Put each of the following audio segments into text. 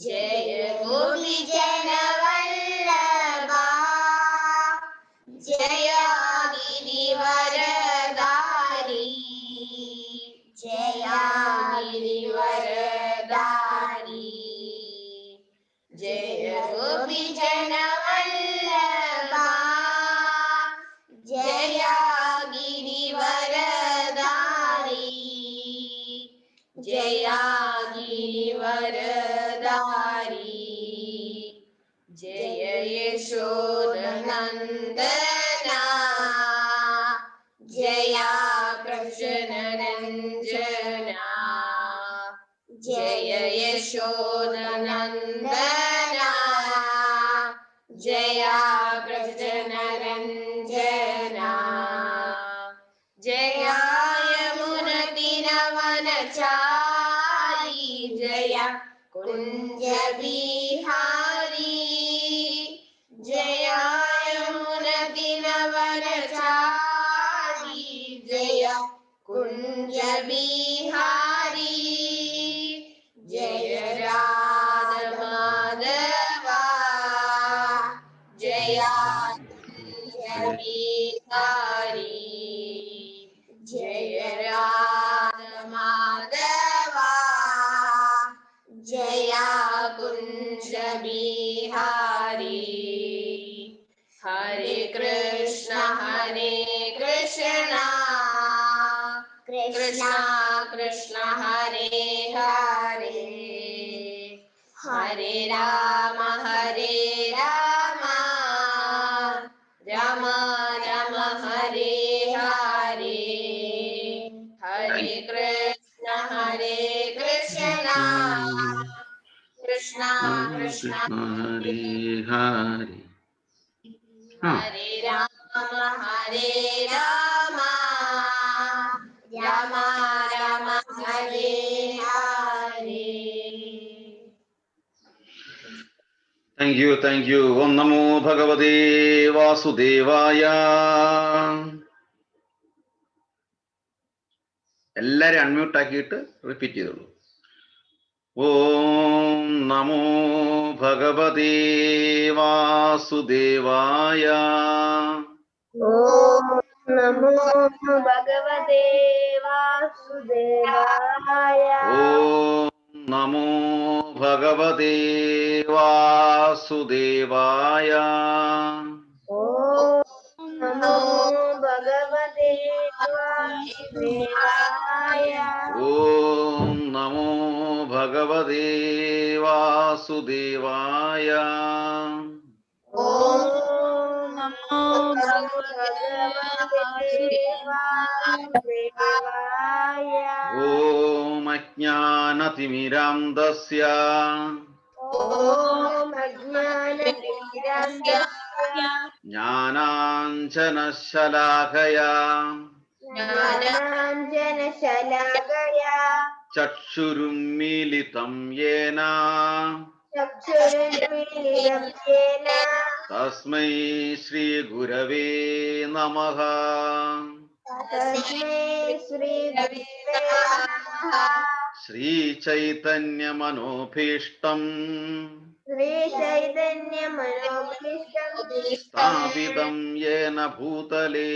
जय गोपी जन वल्लभा जय गिरिवरधारी जय गिरिवरधारी जय गोपी जन वल्लभा जय गिरिवरधारी जय गिरिवरधारी जय यशोदनन्दना जय कृष्ण रंजना जय यशोदनन्दना जय कृष्ण रंजना जय यमुनतिरवनचारी जय कुंज बिहारी जय यमुनतिरवनचारी जय कुंज बिहारी जय राधा माधवा जय कुंज बिहारी जय राधा माधवा जय कुंज बिहारी हरे Krishna Krishna Krishna Hare Hare Hare Ram Ram Ram Hare Hare Hare Krishna Krishna Krishna Hare Hare Hare Ram Ram Ram Hare Hare Thank you. Om Namo Bhagavate Vasudevaya. എല്ലാരും അൺമ്യൂട്ട് ആക്കിയിട്ട് റിപ്പീറ്റ് ചെയ്തോളൂ. ഓം നമോ ഭഗവതേ വാസുദേവായ. ഓം നമോ ഭഗവതേ വാസുദേവായ. ഓം നമോ ഭഗവതേ വാസുദേവായ. ഓം നമോ ഭഗവതേ വാസുദേവായ. ഓം നമോ ഭഗവതേ വാസുദേവായ. ഓം നമോ ഭഗവതേ വാസുദേവായ. ഓം അജ്ഞാനതിമിരാന്ധസ്യ ഓം അജ്ഞാനതിമിരാന്ധസ്യ ജ്ഞാനാഞ്ജനശലാകയാ ജ്ഞാനാഞ്ജനശലാകയാ ചക്ഷുരുന്മീലിതം യേന ചക്ഷുരുന്മീലിതം യേന തസ്മൈ ശ്രീഗുരവേ നമഃ. തസ്മൈ ശ്രീഗുരവേ നമഃ. ശ്രീചൈതന്യമനോഭീഷ്ടം ശ്രീചൈതന്യമനോഭീഷ്ടം സ്ഥാപിതം യേന ഭൂതലേ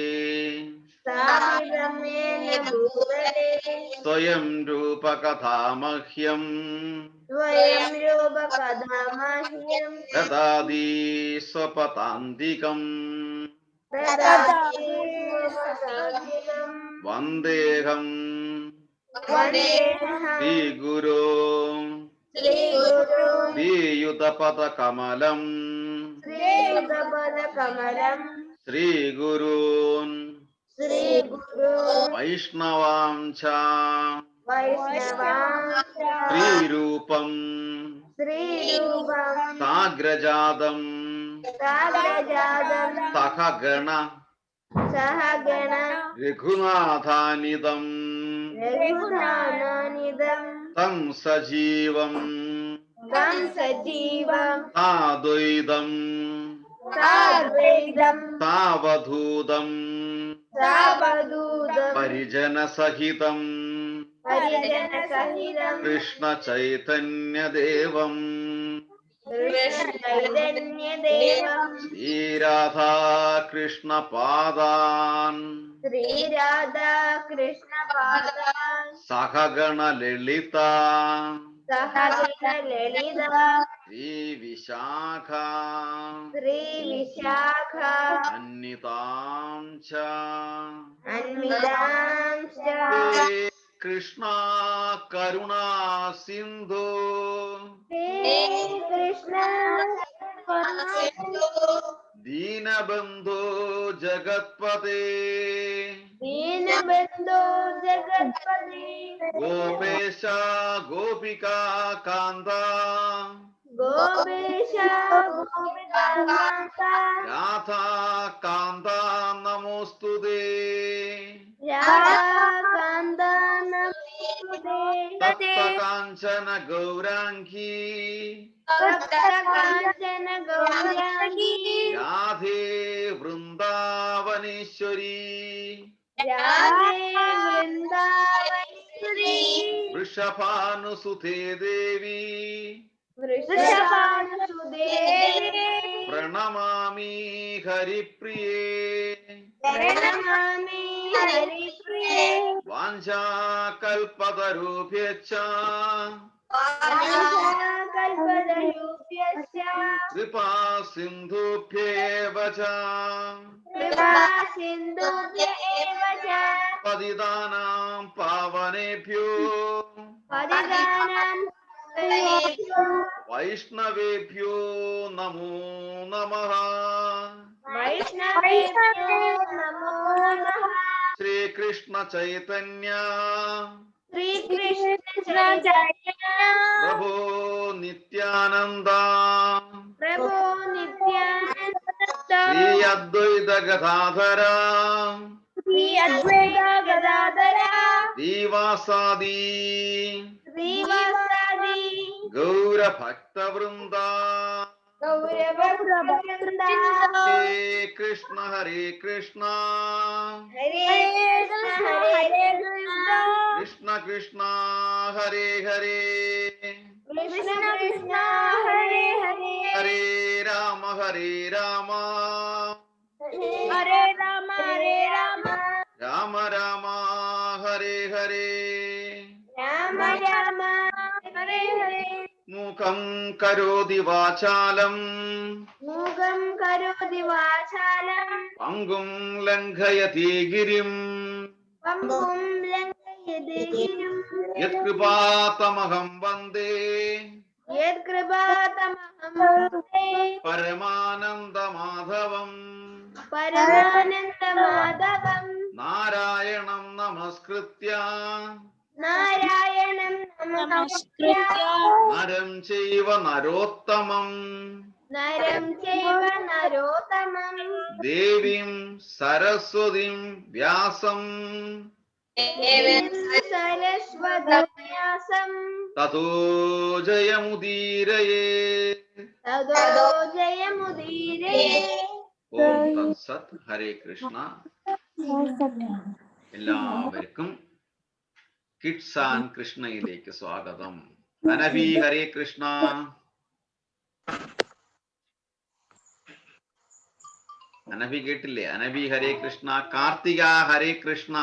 സ്ഥാപിതം യേന ഭൂതലേ സ്വയം രൂപകഥാമഹ്യം സ്വയം രൂപകഥാമഹ്യം ദദാതി സ്വപദാന്തികം. ദദാതി സ്വപദാന്തികം. വന്ദേഹം വന്ദേഹം ശ്രീഗുരോ ശ്രീഗുരും ശ്രീയുതപദകമലം ശ്രീയുതപദകമലം ശ്രീഗുരൂൻ ശ്രീഗുരും വൈഷ്ണവാംച വൈഷ്ണവാംച ശ്രീരൂപം ശ്രീരൂപം സാഗ്രജാതം സാഗ്രജാതം സഹഗണ സഹഗണ രഘുനാഥാനിതം രഘുനാഥാനിതം തം സജീവം തം സജീവം താദ്വൈതം സാദ്വൈതം സാവധൂതം സാവധൂതം പരിജനസഹിതം പരിജന സഹിതം കൃഷ്ണ ചൈതന്യദേവം കൃഷ്ണ ചൈതന്യദേവം ശ്രീരാധാ കൃഷ്ണ പാദാൻ ശ്രീരാധാ കൃഷ്ണ പാദാൻ സഹഗണ ലളിത സഹഗണ ലളിത ശ്രീ വിശാഖ ശ്രീ വിശാഖ അന്വിതാം ച അന്വിതാം ച ഹേ കൃഷ്ണ കരുണാ സിന്ധു ഹേ കൃഷ്ണ ദീനബന്ധു ജഗത്പതേ ദീനബന്ധോ ജഗത്പതി ഗോപേശ ഗോപികാ കാന്ത ഗോപേശ ഗോപികാന്ത രാധാ കാന്ത നമോസ്തുതേ രാധാകാന്ത നമോസ്തുതേ തപ്തകാഞ്ചന ഗൗരാംഗീ തപ്തകാഞ്ചന ഗൗരാംഗീ രാധേ വൃന്ദാവനേശ്വരി രാധേ വൃന്ദാവനേശ്വരി വൃഷഭാനുസുതേ ദേവി വൃഷഭാനുസുതേ പ്രണമാമി ഹരിപ്രിയേ പ്രണമാമി ഹരിപ്രിയേ വാഞ്ചാകൽപതരുഭ്യശ്ച കൽപതരുഭ്യശ്ച കൃപാ സിന്ധുഭ്യേവ ച കൃപാ സിന്ധുഭ്യ ഏവ ച പതിതാനാം പാവനേഭ്യോ പതിതാനാം വൈഷ്ണവേഭ്യോ നമോ നമഃ വൈഷ്ണവേഭ്യോ നമോ നമഃ ശ്രീകൃഷ്ണ ചൈതന്യ ശ്രീകൃഷ്ണ ചൈതന്യ പ്രഭോ നിത്യാനന്ദ പ്രഭോ നിത്യാനന്ദ ശ്രീ അദ്വൈത ഗദാധര ശ്രീ അദ്വൈത ഗദാധര ദീവാസാദി ശ്രീവാസാദി ഗൗരഭക്തവൃന്ദ ഗൗരവവൃന്ദ ഹരേ കൃഷ്ണ ഹരേ കൃഷ്ണ ഹരേ കൃഷ്ണ ഹരേ കൃഷ്ണ കൃഷ്ണ കൃഷ്ണ ഹരേ ഹരേ കൃഷ്ണ കൃഷ്ണ ഹരേ ഹരേ ഹരേ രാമ ഹരേ രാമ ഹരേ രാമ രാമ രാമ ഹരേ ഹരേ രാമ രാമ ഹരേ ഹരേ മുഖം കരോതി വാചാലം മൂകം കരോതി വാചാലം പങ്കും ലംഘയതി ഗിരിം പമ്പും ലംഘയതി ഗിരിം യത്കൃപാതമഹം വന്ദേ യത്കൃപാതമഹം വന്ദേ പരമാനന്ദമാധവം പരമാനന്ദമാധവം നാരായണം നമസ്കൃത്യ നാരായണം നമസ്കൃത്യ നരം ചൈവ നരോത്തമം നരം ചൈവ നരോത്തമം ദേവീം സരസ്വതീം വ്യാസം സരസ്വതീം തതോ ജയമുദീരയേ. തതോ ജയമുദീരേ. ഓം തത്സത്. ഹരേ കൃഷ്ണ. എല്ലാവർക്കും കിഡ്സ് ആൻഡ് കൃഷ്ണയിലേക്ക് സ്വാഗതം. അനബി ഹരേ കൃഷ്ണ. അനബി കേട്ടില്ലേ? അനബി ഹരേ കൃഷ്ണ. കാർത്തിക ഹരേ കൃഷ്ണ.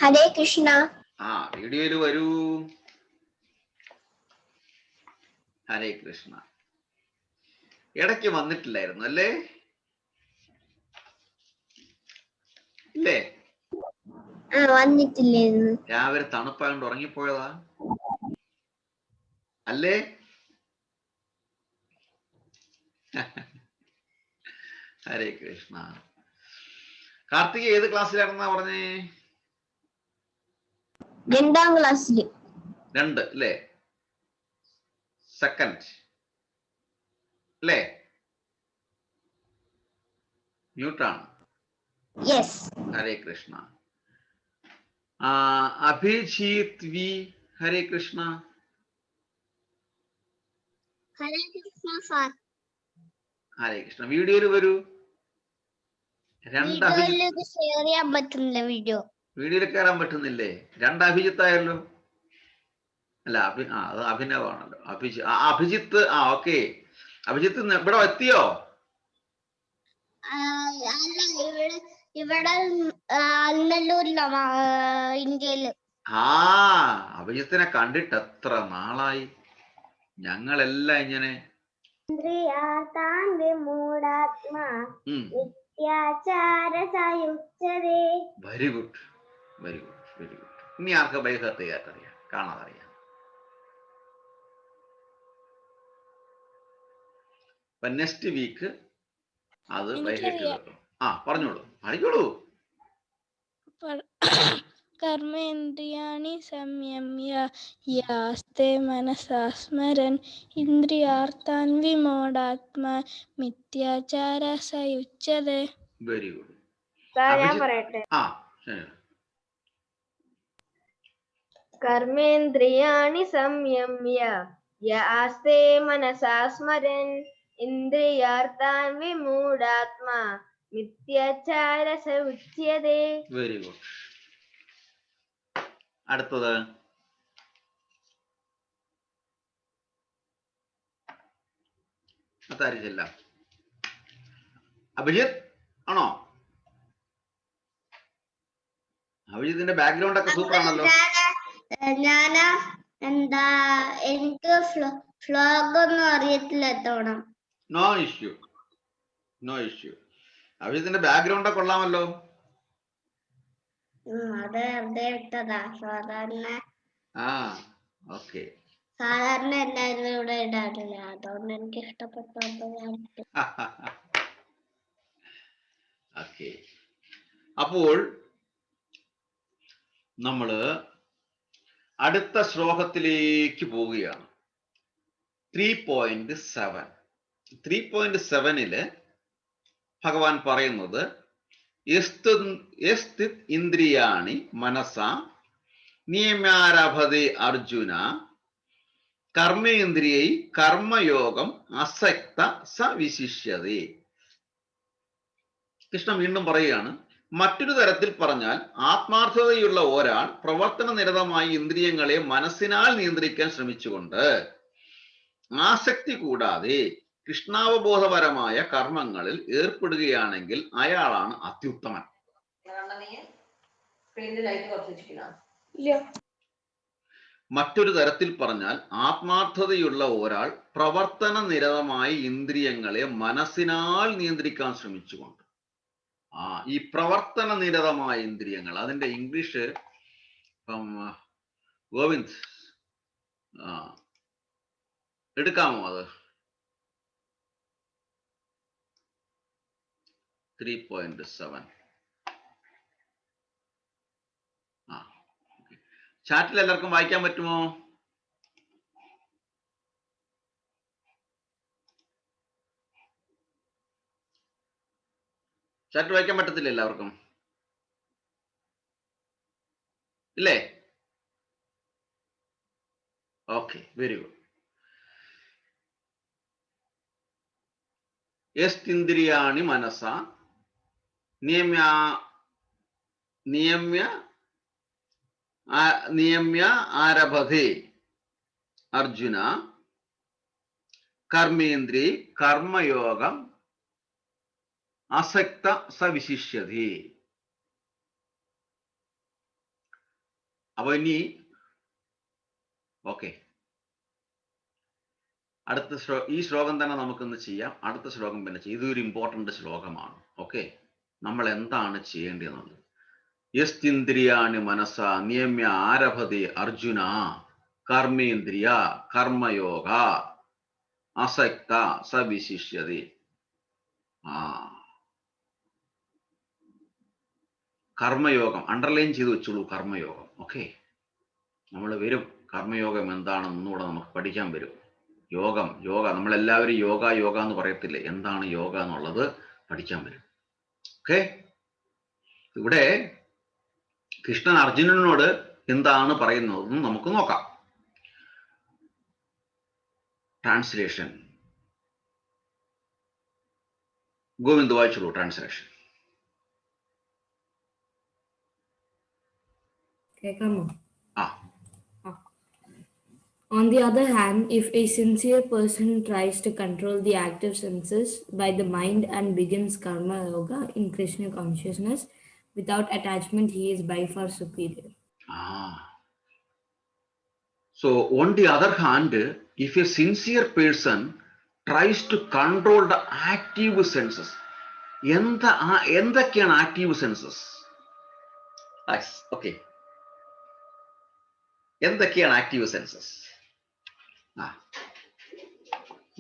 ഹരേ കൃഷ്ണ. ആ വീഡിയോയിൽ വരൂ. ഹരേ കൃഷ്ണ. ഇടയ്ക്ക് വന്നിട്ടില്ലായിരുന്നു അല്ലേ? ഇല്ലേ? വന്നിട്ടില്ലായിരുന്നു. രാവിലെ തണുപ്പായോണ്ട് ഉറങ്ങിപ്പോയതാ അല്ലേ? ഹരേ കൃഷ്ണ. കാർത്തിക ഏത് ക്ലാസ്സിലാണെന്നാ പറഞ്ഞേ? 2ാം ക്ലാസ്സിൽ. 2 അല്ലേ? സെക്കൻഡ് അല്ലേ? മ്യൂട്ടാണ്. യെസ്. ഹരേ കൃഷ്ണ. അഭിജിത് വി ഹരേ കൃഷ്ണ. ഹരേ കൃഷ്ണ സാർ. ഹരേ കൃഷ്ണ. വീഡിയോയിൽ വരൂ. 2 ഷെയർ ചെയ്യാൻ പറ്റുന്നില്ല വീഡിയോ. വീഡിയോയിൽ കയറാൻ പറ്റുന്നില്ലേ? രണ്ട് അഭിജിത്തായല്ലോ. അല്ല അത് അഭിനവാണല്ലോ. അഭിജിത്ത്. ഓക്കെ. അഭിജിത്ത് ഇവിടെ എത്തിയോ? അല്ല, ഇവിടെ അന്നല്ലൂരിലാണ്, ഇന്ത്യയില്. അഭിജിത്തിനെ കണ്ടിട്ട് എത്ര നാളായി. ഞങ്ങളെല്ലാം ഇങ്ങനെ very good, very good, very good. ഇനി ആർക്ക് ബൈഹത്ത് ചെയ്യാത്തറിയാം, കാണാതറിയാം. അപ്പൊ നെക്സ്റ്റ് വീക്ക് അത് ബൈഹേറ്റ് കേൾക്കും. പറഞ്ഞോളൂ, പഠിക്കോളൂ. കർമ്മേന്ദ്രിയാണി സംയമ്യ യാസ്തേ മനസാ സ്മരൻ ഇന്ദ്രിയാർത്ഥാൻ വിമൂഢാത്മാ മിഥ്യാചാര സയുച്യതേ. Very good. ഞാൻ പറയട്ടെ. ശരി. കർമ്മേന്ദ്രിയാണി സംയമ്യ യാസ്തേ മനസാ സ്മരൻ ഇന്ദ്രിയാർത്ഥാൻ വിമൂഢാത്മാ മിഥ്യാചാര സയുച്യതേ. Very good. അടുത്തത് അതാരില്ല. അഭിജിത്ത് ആണോ? അഭിജിത്തിന്റെ ബാക്ക്ഗ്രൗണ്ട് ഒക്കെ സൂപ്പർ ആണല്ലോ. ഞാനാ എനിക്ക് ഫ്ലോഗ് ഒന്നും അറിയത്തില്ല. തോണം. No issue, no issue. അഭിജിത്തിന്റെ ബാക്ക്ഗ്രൗണ്ട് ഒക്കെ കൊള്ളാമല്ലോ. അത് വെറുതെ ഇട്ടതാ. സാധാരണ ഓക്കെ. സാധാരണ എല്ലാവരും ഇവിടെ ഇടാറില്ല, അതുകൊണ്ട് എനിക്ക് ഇഷ്ടപ്പെട്ടു. ഓക്കെ. അപ്പോൾ നമ്മള് അടുത്ത ശ്ലോകത്തിലേക്ക് പോവുകയാണ്. 3.7. 3.7 ഭഗവാൻ പറയുന്നത് ഇന്ദ്രിയാണി മനസ നിയമ്യാരഭതേ അർജുന കർമ്മേന്ദ്രിയൈ കർമ്മയോഗം അസക്ത സവിശിഷ്യതേ. കൃഷ്ണൻ വീണ്ടും പറയുകയാണ്, മറ്റൊരു തരത്തിൽ പറഞ്ഞാൽ ആത്മാർത്ഥതയുള്ള ഒരാൾ പ്രവർത്തന നിരതമായി ഇന്ദ്രിയങ്ങളെ മനസ്സിനാൽ നിയന്ത്രിക്കാൻ ശ്രമിച്ചുകൊണ്ട് ആസക്തി കൂടാതെ കൃഷ്ണാവബോധപരമായ കർമ്മങ്ങളിൽ ഏർപ്പെടുകയാണെങ്കിൽ അയാളാണ് അത്യുത്തമൻ. മറ്റൊരു തരത്തിൽ പറഞ്ഞാൽ ആത്മാർത്ഥതയുള്ള ഒരാൾ പ്രവർത്തന നിരതമായി ഇന്ദ്രിയങ്ങളെ മനസ്സിനാൽ നിയന്ത്രിക്കാൻ ശ്രമിച്ചുകൊണ്ട്. ഈ പ്രവർത്തന നിരതമായ ഇന്ദ്രിയങ്ങൾ, അതിന്റെ ഇംഗ്ലീഷ് ഗോവിന്ദ് എടുക്കാമോ? അത് 3.7. ചാറ്റിൽ എല്ലാവർക്കും വായിക്കാൻ പറ്റുമോ? ചാറ്റ് വായിക്കാൻ പറ്റത്തില്ല എല്ലാവർക്കും? ഇല്ലേ? Okay, very good. യസ്തിന്ദ്രിയാണി മനസ നിയമ്യ ആരഭതേ അർജുന കർമ്മേന്ദ്രി കർമ്മയോഗം അസക്ത സവിശിഷ്യതേ. അപ്പൊ ഇനി ഓക്കെ, അടുത്ത ഈ ശ്ലോകം തന്നെ നമുക്കൊന്ന് ചെയ്യാം. അടുത്ത ശ്ലോകം പിന്നെ ചെയ്യാം. ഇതൊരു ഇമ്പോർട്ടന്റ് ശ്ലോകമാണ്. ഓക്കെ, നമ്മൾ എന്താണ് ചെയ്യേണ്ടതെന്നുള്ളത്. യസ്തിന്ദ്രിയാണി മനസ നിയമ്യ ആരഭതേ അർജുന കർമ്മേന്ദ്രിയ കർമ്മയോഗ അസക്ത സവിശിഷ്യതേ. കർമ്മയോഗം അണ്ടർലൈൻ ചെയ്ത് വെച്ചോളൂ. കർമ്മയോഗം. ഓക്കെ, നമ്മൾ വരും. കർമ്മയോഗം എന്താണെന്നൂടെ നമുക്ക് പഠിക്കാൻ വരും. യോഗ നമ്മളെല്ലാവരും യോഗ എന്ന് പറയത്തില്ലേ? എന്താണ് യോഗ എന്നുള്ളത് പഠിക്കാൻ വരും. ഓക്കെ, ഇവിടെ കൃഷ്ണൻ അർജുനനോട് എന്താണ് പറയുന്നതെന്ന് നമുക്ക് നോക്കാം. ട്രാൻസ്ലേഷൻ ഗോവിന്ദ് വായിച്ചോളൂ. ട്രാൻസ്ലേഷൻ. കേൾക്കാമോ? ആ On the other hand, if a sincere person tries to control the active senses by the mind and begins karma yoga in Krishna consciousness without attachment, he is by far superior. So on the other hand, if a sincere person tries to control the active senses, എന്തൊക്കെയാണ് active census? Okay, എന്തൊക്കെയാണ് active census?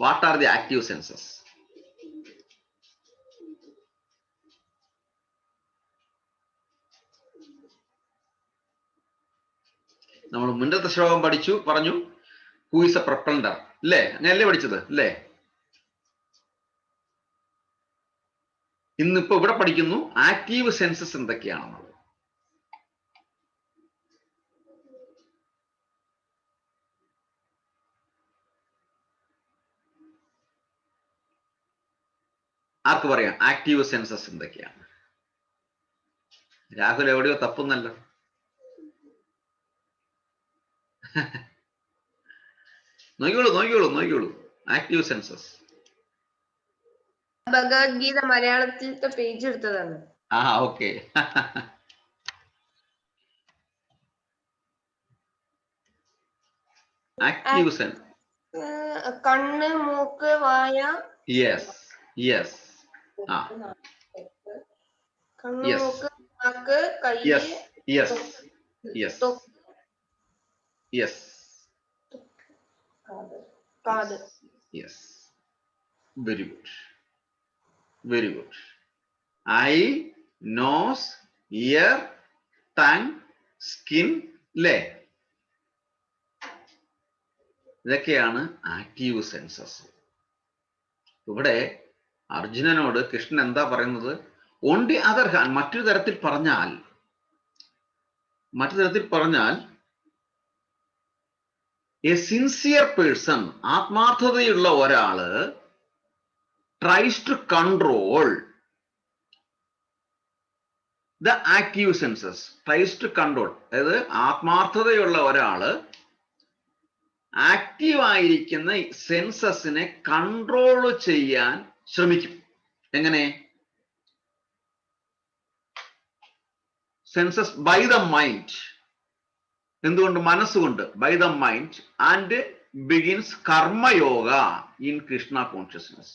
What are the active census? നമ്മൾ മുന്നത്തെ ശ്ലോകം പറഞ്ഞു, who is A പ്രൊപ്പൽഡർ, അല്ലേ? അങ്ങനെയല്ലേ പഠിച്ചത്, അല്ലേ? ഇന്നിപ്പോ ഇവിടെ പഠിക്കുന്നു ആക്റ്റീവ് സെൻസസ് എന്തൊക്കെയാണെന്നുള്ളത്. ആർക്ക് പറയാം ആക്റ്റീവ് സെൻസസ് എന്തൊക്കെയാണ്? രാഹുൽ എവിടെയോ തപ്പുന്നല്ലോ. നോക്കിയോളൂ ആക്റ്റീവ് സെൻസസ്. ഭഗവത്ഗീത മലയാളത്തിലത്തെ പേജ് എടുത്തതാണ്. ഓക്കെ. ആക്റ്റീവ് സെൻസ്, കണ്ണ്, മൂക്ക്, വായ. യെസ്. കണ്ണ്, മൂക്ക്, നാക്ക്, കൈ. കാത്. Very good. Eye, nose, ear, tongue, skin, അല്ലേ? ഇതൊക്കെയാണ് ആക്റ്റീവ് സെൻസസ്. ഇവിടെ അർജുനനോട് കൃഷ്ണൻ എന്താ പറയുന്നത്? ഓൺ ദി അതർ ഹാൻഡ്, മറ്റൊരു തരത്തിൽ പറഞ്ഞാൽ എ സിൻസിയർ പേഴ്സൺ, ആത്മാർത്ഥതയുള്ള ഒരാള് tries to control the active senses. അതായത് ആത്മാർത്ഥതയുള്ള ഒരാള് ആക്റ്റീവ് ആയിരിക്കുന്ന സെൻസസിനെ കൺട്രോൾ ചെയ്യാൻ ശ്രമിക്കും. എങ്ങനെ? Senses by the mind. എന്തുകൊണ്ട്? മനസ്സുകൊണ്ട്. By the mind and begins karmayoga in Krishna consciousness.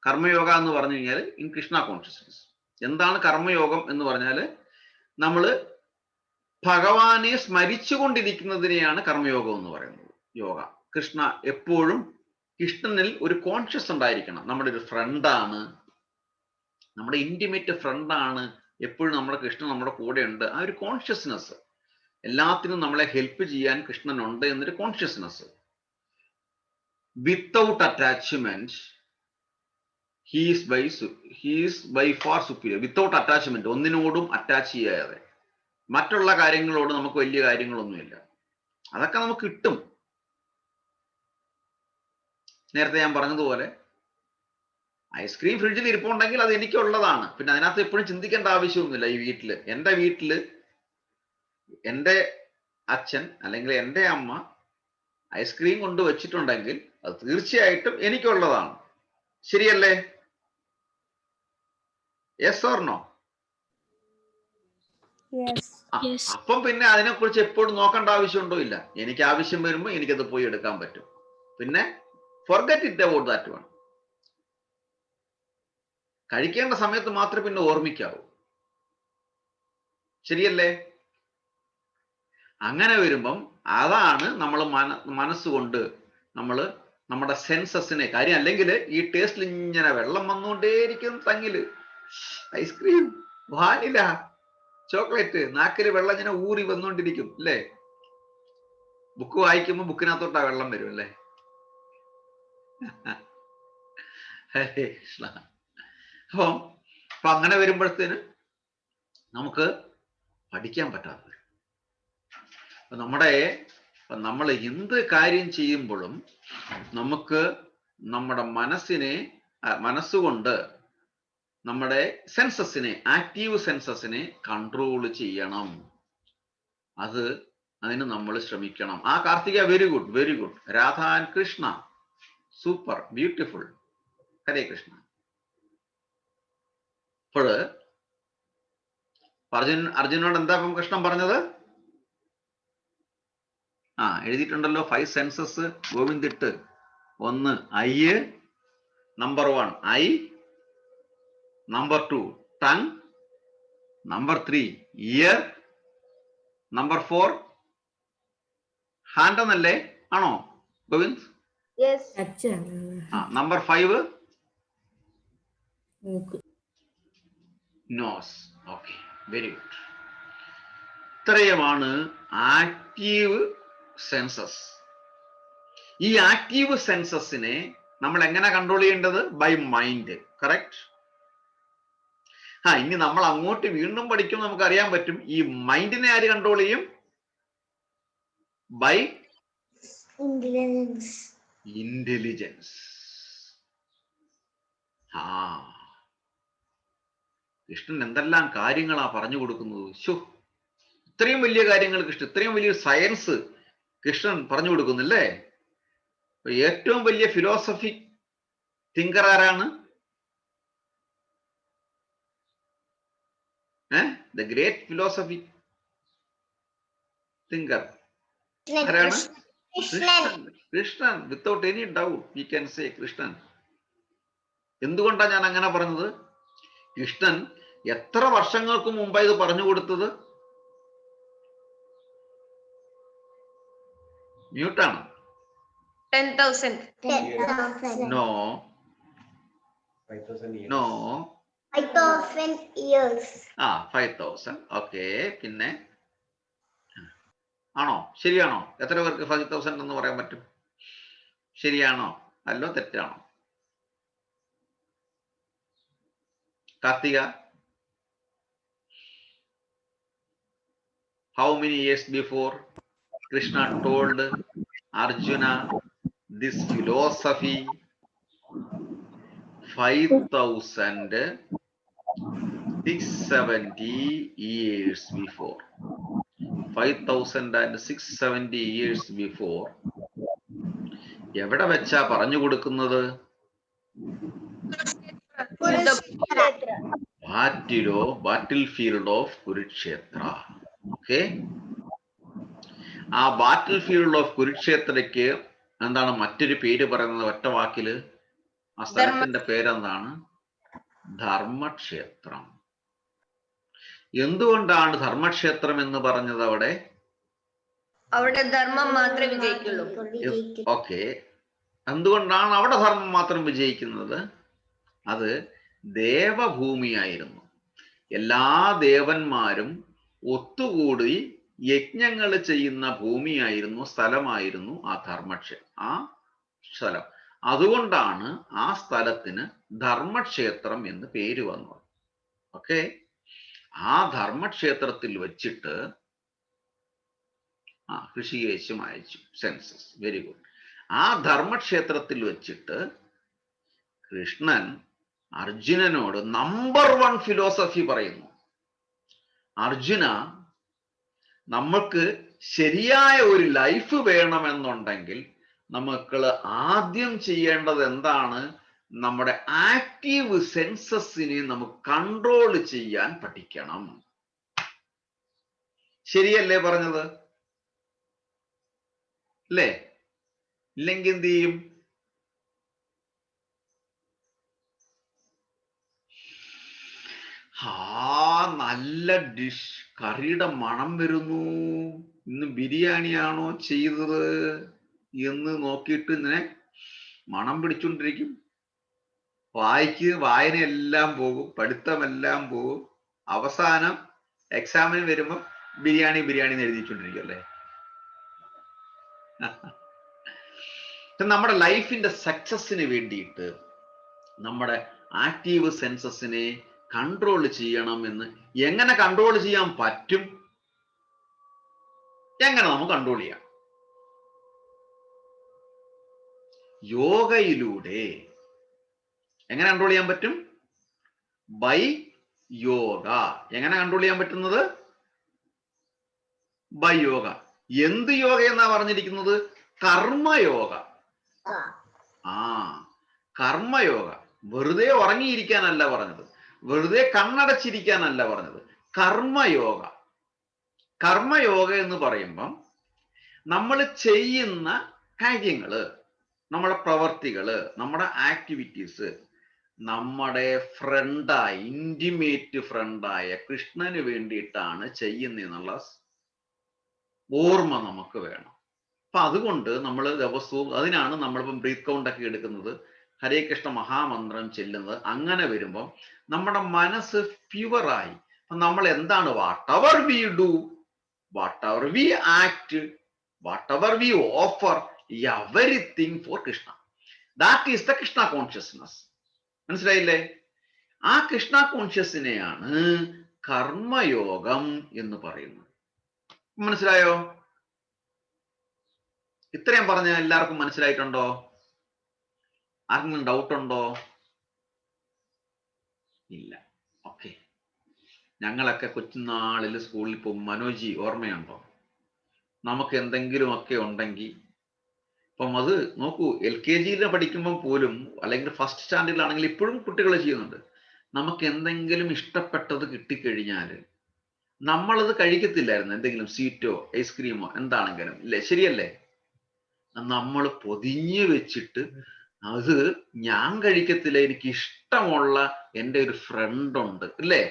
കർമ്മയോഗ എന്ന് പറഞ്ഞു കഴിഞ്ഞാൽ ഇൻ കൃഷ്ണ കോൺഷ്യസ്നസ്. എന്താണ് കർമ്മയോഗം എന്ന് പറഞ്ഞാൽ നമ്മള് ഭഗവാനെ സ്മരിച്ചുകൊണ്ടിരിക്കുന്നതിനെയാണ് കർമ്മയോഗം എന്ന് പറയുന്നത്. യോഗ, കൃഷ്ണ, എപ്പോഴും കൃഷ്ണനിൽ ഒരു കോൺഷ്യസ് ഉണ്ടായിരിക്കണം. നമ്മുടെ ഒരു ഫ്രണ്ടാണ്, നമ്മുടെ ഇന്റിമേറ്റ് ഫ്രണ്ടാണ്, എപ്പോഴും നമ്മുടെ കൃഷ്ണൻ നമ്മുടെ കൂടെ ഉണ്ട്. ആ ഒരു കോൺഷ്യസ്നെസ്, എല്ലാത്തിനും നമ്മളെ ഹെൽപ്പ് ചെയ്യാൻ കൃഷ്ണൻ ഉണ്ട് എന്നൊരു consciousness. Without attachment he's by far superior. Without attachment, ഒന്നിനോടും അറ്റാച്ച് ചെയ്യാതെ. മറ്റുള്ള കാര്യങ്ങളോട് നമുക്ക് വലിയ കാര്യങ്ങളൊന്നുമില്ല, അതൊക്കെ നമുക്ക് കിട്ടും. നേരത്തെ ഞാൻ പറഞ്ഞതുപോലെ ഐസ്ക്രീം ഫ്രിഡ്ജിൽ ഇരിപ്പുണ്ടെങ്കിൽ അത് എനിക്കുള്ളതാണ്. പിന്നെ അതിനകത്ത് എപ്പോഴും ചിന്തിക്കേണ്ട ആവശ്യമൊന്നുമില്ല. ഈ വീട്ടില്, എൻ്റെ വീട്ടില് എൻ്റെ അച്ഛൻ അല്ലെങ്കിൽ എൻ്റെ അമ്മ ഐസ്ക്രീം കൊണ്ട് വെച്ചിട്ടുണ്ടെങ്കിൽ അത് തീർച്ചയായിട്ടും എനിക്കുള്ളതാണ്. ശരിയല്ലേ? Yes or no? അപ്പം പിന്നെ അതിനെക്കുറിച്ച് എപ്പോഴും നോക്കേണ്ട ആവശ്യമുണ്ടോ? ഇല്ല. എനിക്ക് ആവശ്യം വരുമ്പോൾ എനിക്കത് പോയി എടുക്കാൻ പറ്റും. പിന്നെ forget it about that one. കഴിക്കേണ്ട സമയത്ത് മാത്രമേ പിന്നെ ഓർമ്മിക്കാവൂ. ശരിയല്ലേ? അങ്ങനെ വരുമ്പം അതാണ് നമ്മൾ മനസ്സുകൊണ്ട് നമ്മുടെ സെൻസസിനെ കാര്യം. അല്ലെങ്കിൽ ഈ ടേസ്റ്റിൽ ഇങ്ങനെ വെള്ളം വന്നുകൊണ്ടേയിരിക്കും. തങ്ങില് ഐസ്ക്രീം, വാനില, ചോക്ലേറ്റ്, നാക്കില് വെള്ളം ഇങ്ങനെ ഊറി വന്നുകൊണ്ടിരിക്കും, അല്ലേ? ബുക്ക് വായിക്കുമ്പോൾ ബുക്കിനകത്തോട്ടാ വെള്ളം വരും, അല്ലേ? ഹരേ കൃഷ്ണ. അപ്പം അങ്ങനെ വരുമ്പോഴത്തേന് നമുക്ക് പഠിക്കാൻ പറ്റാതെ വരും. നമ്മൾ എന്ത് കാര്യം ചെയ്യുമ്പോഴും നമുക്ക് നമ്മുടെ മനസ്സുകൊണ്ട് നമ്മുടെ സെൻസസിനെ, ആക്റ്റീവ് സെൻസസിനെ കൺട്രോൾ ചെയ്യണം. അതിന് നമ്മൾ ശ്രമിക്കണം. ആ Karthika, very good, very good. Radha and Krishna, super, beautiful. Hare Krishna. അപ്പോഴ് അർജുനോട് എന്താ ഇപ്പം കൃഷ്ണൻ പറഞ്ഞത്? എഴുതിയിട്ടുണ്ടല്ലോ 5 സെൻസസ്. ഗോവിന്ദിട്ട് 1 eye, number 1 eye, number 2 tongue, number 3 ear, number 4 hand എന്നല്ലേ? ആണോ Govind? Number 5 nose. Okay, very good. ഇത്രയുമാണ് ആക്റ്റീവ് സെൻസസ്. ഈ ആക്റ്റീവ് സെൻസസിനെ നമ്മൾ എങ്ങനെ കൺട്രോൾ ചെയ്യേണ്ടത്? By mind. കറക്റ്റ്. ഇനി നമ്മൾ അങ്ങോട്ട് വീണ്ടും പഠിക്കും, നമുക്ക് അറിയാൻ പറ്റും ഈ മൈൻഡിനെ ആര് കൺട്രോൾ ചെയ്യും? By intelligence. കൃഷ്ണൻ എന്തെല്ലാം കാര്യങ്ങളാ പറഞ്ഞു കൊടുക്കുന്നത്. ഇത്രയും വലിയ കാര്യങ്ങൾ കൃഷ്ണൻ, ഇത്രയും വലിയ സയൻസ് കൃഷ്ണൻ പറഞ്ഞു കൊടുക്കുന്നില്ലേ? ഏറ്റവും വലിയ ഫിലോസഫി തിങ്കർ ആരാണ്? ദ ഗ്രേറ്റ് ഫിലോസഫി തിങ്കർ ആരാണ്? Krishnan. Without any doubt we can say Krishnan. എന്തുകൊണ്ടാണ് ഞാൻ അങ്ങനെ പറഞ്ഞത്? കൃഷ്ണൻ എത്ര വർഷങ്ങൾക്ക് മുമ്പാണ് ഇത് പറഞ്ഞു കൊടുത്തത്? മ്യൂട്ടാണ്. 10,000. No, 5,000 years. 5,000. ഓക്കെ, പിന്നെ ആണോ? ശരിയാണോ? എത്ര പേർക്ക് 5,000 എന്ന് പറയാൻ പറ്റും? ശരിയാണോ അല്ലോ തെറ്റാണോ? Karthika, how many years before Krishna told Arjuna this philosophy? 5,670 years before. 5,670 years before. എവിടെ വെച്ചാ പറഞ്ഞു കൊടുക്കുന്നത്? ബാറ്റിൽ ഫീൽഡ് ഓഫ് കുരുക്ഷേത്ര. ഓക്കെ, ആ ബാറ്റിൽ ഫീൽഡ് ഓഫ് കുരുക്ഷേത്രയ്ക്ക് എന്താണ് മറ്റൊരു പേര് പറയുന്നത്? ഒറ്റ വാക്കില് ആ സ്ഥലത്തിന്റെ പേരെന്താണ്? ധർമ്മക്ഷേത്രം. എന്തുകൊണ്ടാണ് ധർമ്മക്ഷേത്രം എന്ന് പറഞ്ഞത്? അവിടെ ധർമ്മം മാത്രമേ വിജയിക്കുള്ളൂ. ഓക്കെ, എന്തുകൊണ്ടാണ് അവിടെ ധർമ്മം മാത്രം വിജയിക്കുന്നത്? അത് ദേവഭൂമിയായിരുന്നു. എല്ലാ ദേവന്മാരും ഒത്തുകൂടി യജ്ഞങ്ങൾ ചെയ്യുന്ന ഭൂമിയായിരുന്നു, സ്ഥലമായിരുന്നു ആ ആ സ്ഥലം. അതുകൊണ്ടാണ് ആ സ്ഥലത്തിന് ധർമ്മക്ഷേത്രം എന്ന് പേര് വന്നത്. ഓക്കെ, ആ ധർമ്മക്ഷേത്രത്തിൽ വെച്ചിട്ട് ഋഷികേശും അയച്ചു സെൻസസ്. Very good. ആ ധർമ്മക്ഷേത്രത്തിൽ വെച്ചിട്ട് കൃഷ്ണൻ അർജുനനോട് നമ്പർ 1 ഫിലോസഫി പറയുന്നു. അർജുന, നമുക്ക് ശരിയായ ഒരു ലൈഫ് വേണമെന്നുണ്ടെങ്കിൽ നമുക്ക് ആദ്യം ചെയ്യേണ്ടത് എന്താണ്? നമ്മുടെ ആക്റ്റീവ് സെൻസസിനെ നമുക്ക് കൺട്രോൾ ചെയ്യാൻ പഠിക്കണം. ശരിയല്ലേ പറഞ്ഞത്? അല്ലേ? ഇല്ലെങ്കിൽ എന്ത് ചെയ്യും? നല്ല ഡിഷ്, കറിയുടെ മണം വരുന്നു, ഇന്ന് ബിരിയാണിയാണോ ചെയ്തത് എന്ന് നോക്കിയിട്ട് ഇങ്ങനെ മണം പിടിച്ചുകൊണ്ടിരിക്കും. വായനയെല്ലാം പോകും, പഠിത്തമെല്ലാം പോകും. അവസാനം എക്സാമിന് വരുമ്പോ ബിരിയാണി എന്ന് എഴുതിച്ചുകൊണ്ടിരിക്കും അല്ലേ? നമ്മുടെ ലൈഫിന്റെ സക്സസിന് വേണ്ടിയിട്ട് നമ്മുടെ ആക്റ്റീവ് സെൻസസിനെ കൺട്രോൾ ചെയ്യണം. എന്ന് എങ്ങനെ കൺട്രോൾ ചെയ്യാൻ പറ്റും? എങ്ങനെ നമുക്ക് കൺട്രോൾ ചെയ്യാം? യോഗയിലൂടെ. എങ്ങനെ കൺട്രോൾ ചെയ്യാൻ പറ്റും? ബൈ യോഗ. എങ്ങനെ കൺട്രോൾ ചെയ്യാൻ പറ്റുന്നത്? ബൈ യോഗ. എന്ത് യോഗ എന്നാ പറഞ്ഞിരിക്കുന്നത്? കർമ്മയോഗ. ആ, കർമ്മയോഗ. വെറുതെ ഉറങ്ങിയിരിക്കാനല്ല പറഞ്ഞത്, വെറുതെ കണ്ണടച്ചിരിക്കാനല്ല പറഞ്ഞത്, കർമ്മയോഗ. കർമ്മയോഗ എന്ന് പറയുമ്പം നമ്മൾ ചെയ്യുന്ന കാര്യങ്ങള്, നമ്മുടെ പ്രവർത്തികള്, നമ്മുടെ ആക്ടിവിറ്റീസ് നമ്മുടെ ഫ്രണ്ടായി, ഇന്റിമേറ്റ് ഫ്രണ്ടായ കൃഷ്ണന് വേണ്ടിയിട്ടാണ് ചെയ്യുന്നതെന്നുള്ള ഓർമ്മ നമുക്ക് വേണം. അപ്പൊ അതുകൊണ്ട് നമ്മൾ ദിവസവും, അതിനാണ് നമ്മളിപ്പം ബ്രീത്ത് കൗണ്ട് ഒക്കെ എടുക്കുന്നത്, ഹരേ കൃഷ്ണ മഹാമന്ത്രം ചെല്ലുന്നത്. അങ്ങനെ വരുമ്പോൾ നമ്മുടെ മനസ്സ് പ്യുവറായി നമ്മൾ എന്താണ്, whatever we do, whatever we act, whatever we offer, everything for Krishna. That is the Krishna consciousness. മനസ്സിലായില്ലേ? ആ കൃഷ്ണ കോൺഷ്യസിനെയാണ് കർമ്മയോഗം എന്ന് പറയുന്നത്. മനസ്സിലായോ? ഇത്രയും പറഞ്ഞ എല്ലാവർക്കും മനസ്സിലായിട്ടുണ്ടോ? ആർക്കെങ്കിലും ഡൗട്ട് ഉണ്ടോ? ഇല്ല. ഓക്കെ. ഞങ്ങളൊക്കെ കൊച്ചുനാളിൽ സ്കൂളിൽ പോകും. മനോജി ഓർമ്മയുണ്ടോ? നമുക്ക് എന്തെങ്കിലുമൊക്കെ ഉണ്ടെങ്കിൽ, ഇപ്പം അത് നോക്കൂ, LKG പഠിക്കുമ്പോൾ പോലും, അല്ലെങ്കിൽ ഫസ്റ്റ് സ്റ്റാൻഡേർഡിലാണെങ്കിൽ ഇപ്പോഴും കുട്ടികൾ ചെയ്യുന്നുണ്ട്. നമുക്ക് എന്തെങ്കിലും ഇഷ്ടപ്പെട്ടത് കിട്ടിക്കഴിഞ്ഞാൽ നമ്മളത് കഴിക്കത്തില്ലായിരുന്നു. എന്തെങ്കിലും സ്വീറ്റോ ഐസ്ക്രീമോ എന്താണെങ്കിലും, ഇല്ലേ? ശരിയല്ലേ? നമ്മൾ പൊതിഞ്ഞ് വെച്ചിട്ട്, അത് ഞാൻ കഴിക്കത്തില്ല, എനിക്ക് ഇഷ്ടമുള്ള എൻ്റെ ഒരു ഫ്രണ്ട് ഉണ്ട്, ഇല്ലേ?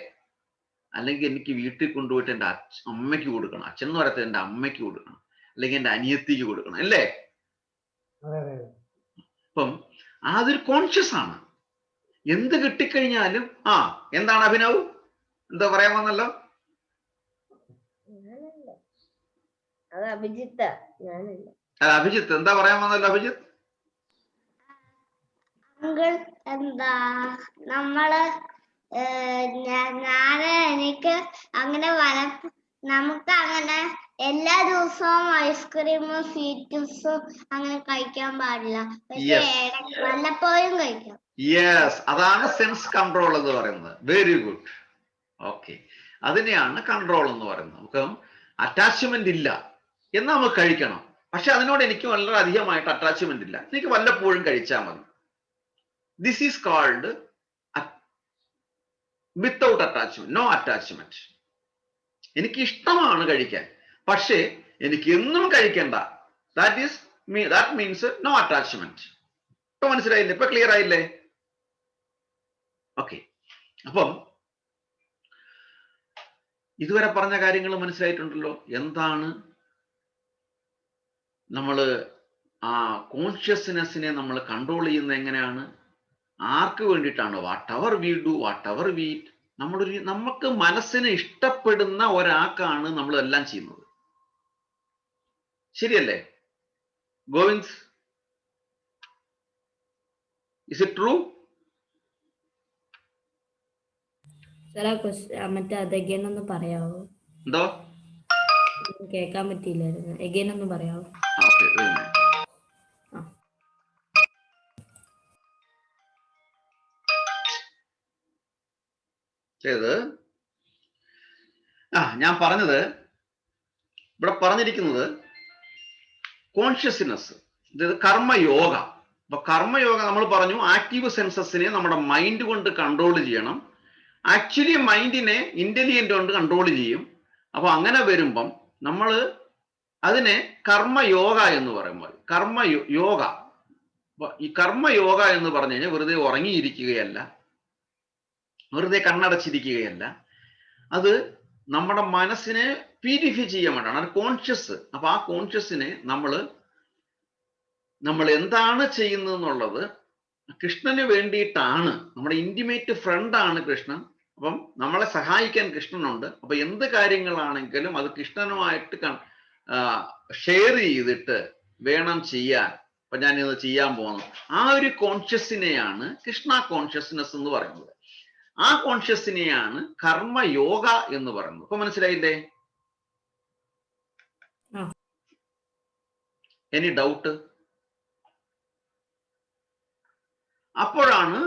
അല്ലെങ്കിൽ എനിക്ക് വീട്ടിൽ കൊണ്ടുപോയിട്ട് എൻ്റെ അമ്മയ്ക്ക് കൊടുക്കണം, അച്ഛൻ എന്ന് പറയത്തത് എൻ്റെ അമ്മയ്ക്ക് കൊടുക്കണം, അല്ലെങ്കിൽ എൻ്റെ അനിയത്തിക്ക് കൊടുക്കണം, അല്ലേ? അപ്പം അതൊരു കോൺഷ്യസ് ആണ്. എന്ത് കിട്ടിക്കഴിഞ്ഞാലും എന്താണ് അഭിനവ്, എന്താ പറയാൻ വന്നല്ലോ? അഭിജിത്ത് എന്താ പറയാൻ വന്നല്ലോ? അഭിജിത്ത് എന്താ നമ്മള് എനിക്ക് അങ്ങനെ നമുക്ക് അങ്ങനെ എല്ലാ ദിവസവും ഐസ്ക്രീമും സ്വീറ്റ്സും അങ്ങനെ കഴിക്കാൻ പാടില്ല. പക്ഷെ വല്ലപ്പോഴും കഴിക്കാം. യെസ്, അതാണ് സെൻസ് കൺട്രോൾ എന്ന് പറയുന്നത്. Very good. ഓക്കെ, അതിനെയാണ് കൺട്രോൾ എന്ന് പറയുന്നത്. നമുക്ക് അറ്റാച്ച്മെന്റ് ഇല്ല എന്ന് നമുക്ക് കഴിക്കണം, പക്ഷെ അതിനോട് എനിക്ക് വളരെ അധികമായിട്ട് അറ്റാച്ച്മെന്റ് ഇല്ല, എനിക്ക് വല്ലപ്പോഴും കഴിച്ചാൽ മതി. This is called without attachment, no attachment. എനിക്ക് ഇഷ്ടമാണ് കഴിക്കാൻ, പക്ഷേ എനിക്ക് എന്നും കഴിക്കണ്ട. That means no attachment. ഇപ്പൊ മനസ്സിലായില്ലേ? ഇപ്പൊ ക്ലിയർ ആയില്ലേ? ഓക്കെ. അപ്പം ഇതുവരെ പറഞ്ഞ കാര്യങ്ങൾ മനസ്സിലായിട്ടുണ്ടല്ലോ. എന്താണ് നമ്മൾ ആ കോൺഷ്യസ്നെസ്സിനെ നമ്മൾ കൺട്രോൾ ചെയ്യുന്നത് എങ്ങനെയാണ്, ആർക്ക് വേണ്ടിയിട്ടാണ്? Whatever we do, whatever we, നമുക്ക് മനസ്സിന് ഇഷ്ടപ്പെടുന്ന ഒരാൾക്കാണ് നമ്മൾ എല്ലാം ചെയ്യുന്നത്. ശരിയല്ലേ ഗോവിന്ദ്? Is it true? മറ്റേ അതെഗൈൻ ഒന്ന് പറയാവോ? എന്തോ കേൾക്കാൻ പറ്റിയില്ലായിരുന്നു. എഗൈൻ ഒന്ന് പറയാവോ? ഞാൻ പറഞ്ഞത്, ഇവിടെ പറഞ്ഞിരിക്കുന്നത് കോൺഷ്യസ്നെസ്, കർമ്മയോഗ. അപ്പൊ കർമ്മയോഗ നമ്മൾ പറഞ്ഞു, ആക്റ്റീവ് സെൻസസിനെ നമ്മുടെ മൈൻഡ് കൊണ്ട് കൺട്രോൾ ചെയ്യണം. ആക്ച്വലി മൈൻഡിനെ ഇന്റലിജന്റ് കൊണ്ട് കൺട്രോൾ ചെയ്യും. അപ്പൊ അങ്ങനെ വരുമ്പം നമ്മൾ അതിനെ കർമ്മയോഗ എന്ന് പറയുമ്പോൾ, കർമ്മയോഗ, ഈ കർമ്മയോഗ എന്ന് പറഞ്ഞു കഴിഞ്ഞാൽ വെറുതെ ഉറങ്ങിയിരിക്കുകയല്ല, വെറുതെ കണ്ണടച്ചിരിക്കുകയല്ല, അത് നമ്മുടെ മനസ്സിനെ പ്യൂരിഫൈ ചെയ്യാൻ വേണ്ടിയാണ്. അത് കോൺഷ്യസ്. അപ്പൊ ആ കോൺഷ്യസിനെ നമ്മൾ എന്താണ് ചെയ്യുന്നത് എന്നുള്ളത് കൃഷ്ണന് വേണ്ടിയിട്ടാണ്. നമ്മുടെ ഇന്റിമേറ്റ് ഫ്രണ്ടാണ് കൃഷ്ണൻ. അപ്പം നമ്മളെ സഹായിക്കാൻ കൃഷ്ണനുണ്ട്. അപ്പൊ എന്ത് കാര്യങ്ങളാണെങ്കിലും അത് കൃഷ്ണനുമായിട്ട് ഷെയർ ചെയ്തിട്ട് വേണം ചെയ്യാൻ. അപ്പൊ ഞാനിത് ചെയ്യാൻ പോകുന്നു. ആ ഒരു കോൺഷ്യസിനെയാണ് കൃഷ്ണ കോൺഷ്യസ്നെസ് എന്ന് പറയുന്നത്. ആ കോൺഷ്യസിനെയാണ് കർമ്മയോഗ എന്ന് പറയുന്നത്. അപ്പൊ മനസ്സിലായില്ലേ? Any doubt? അപ്പോഴാണ്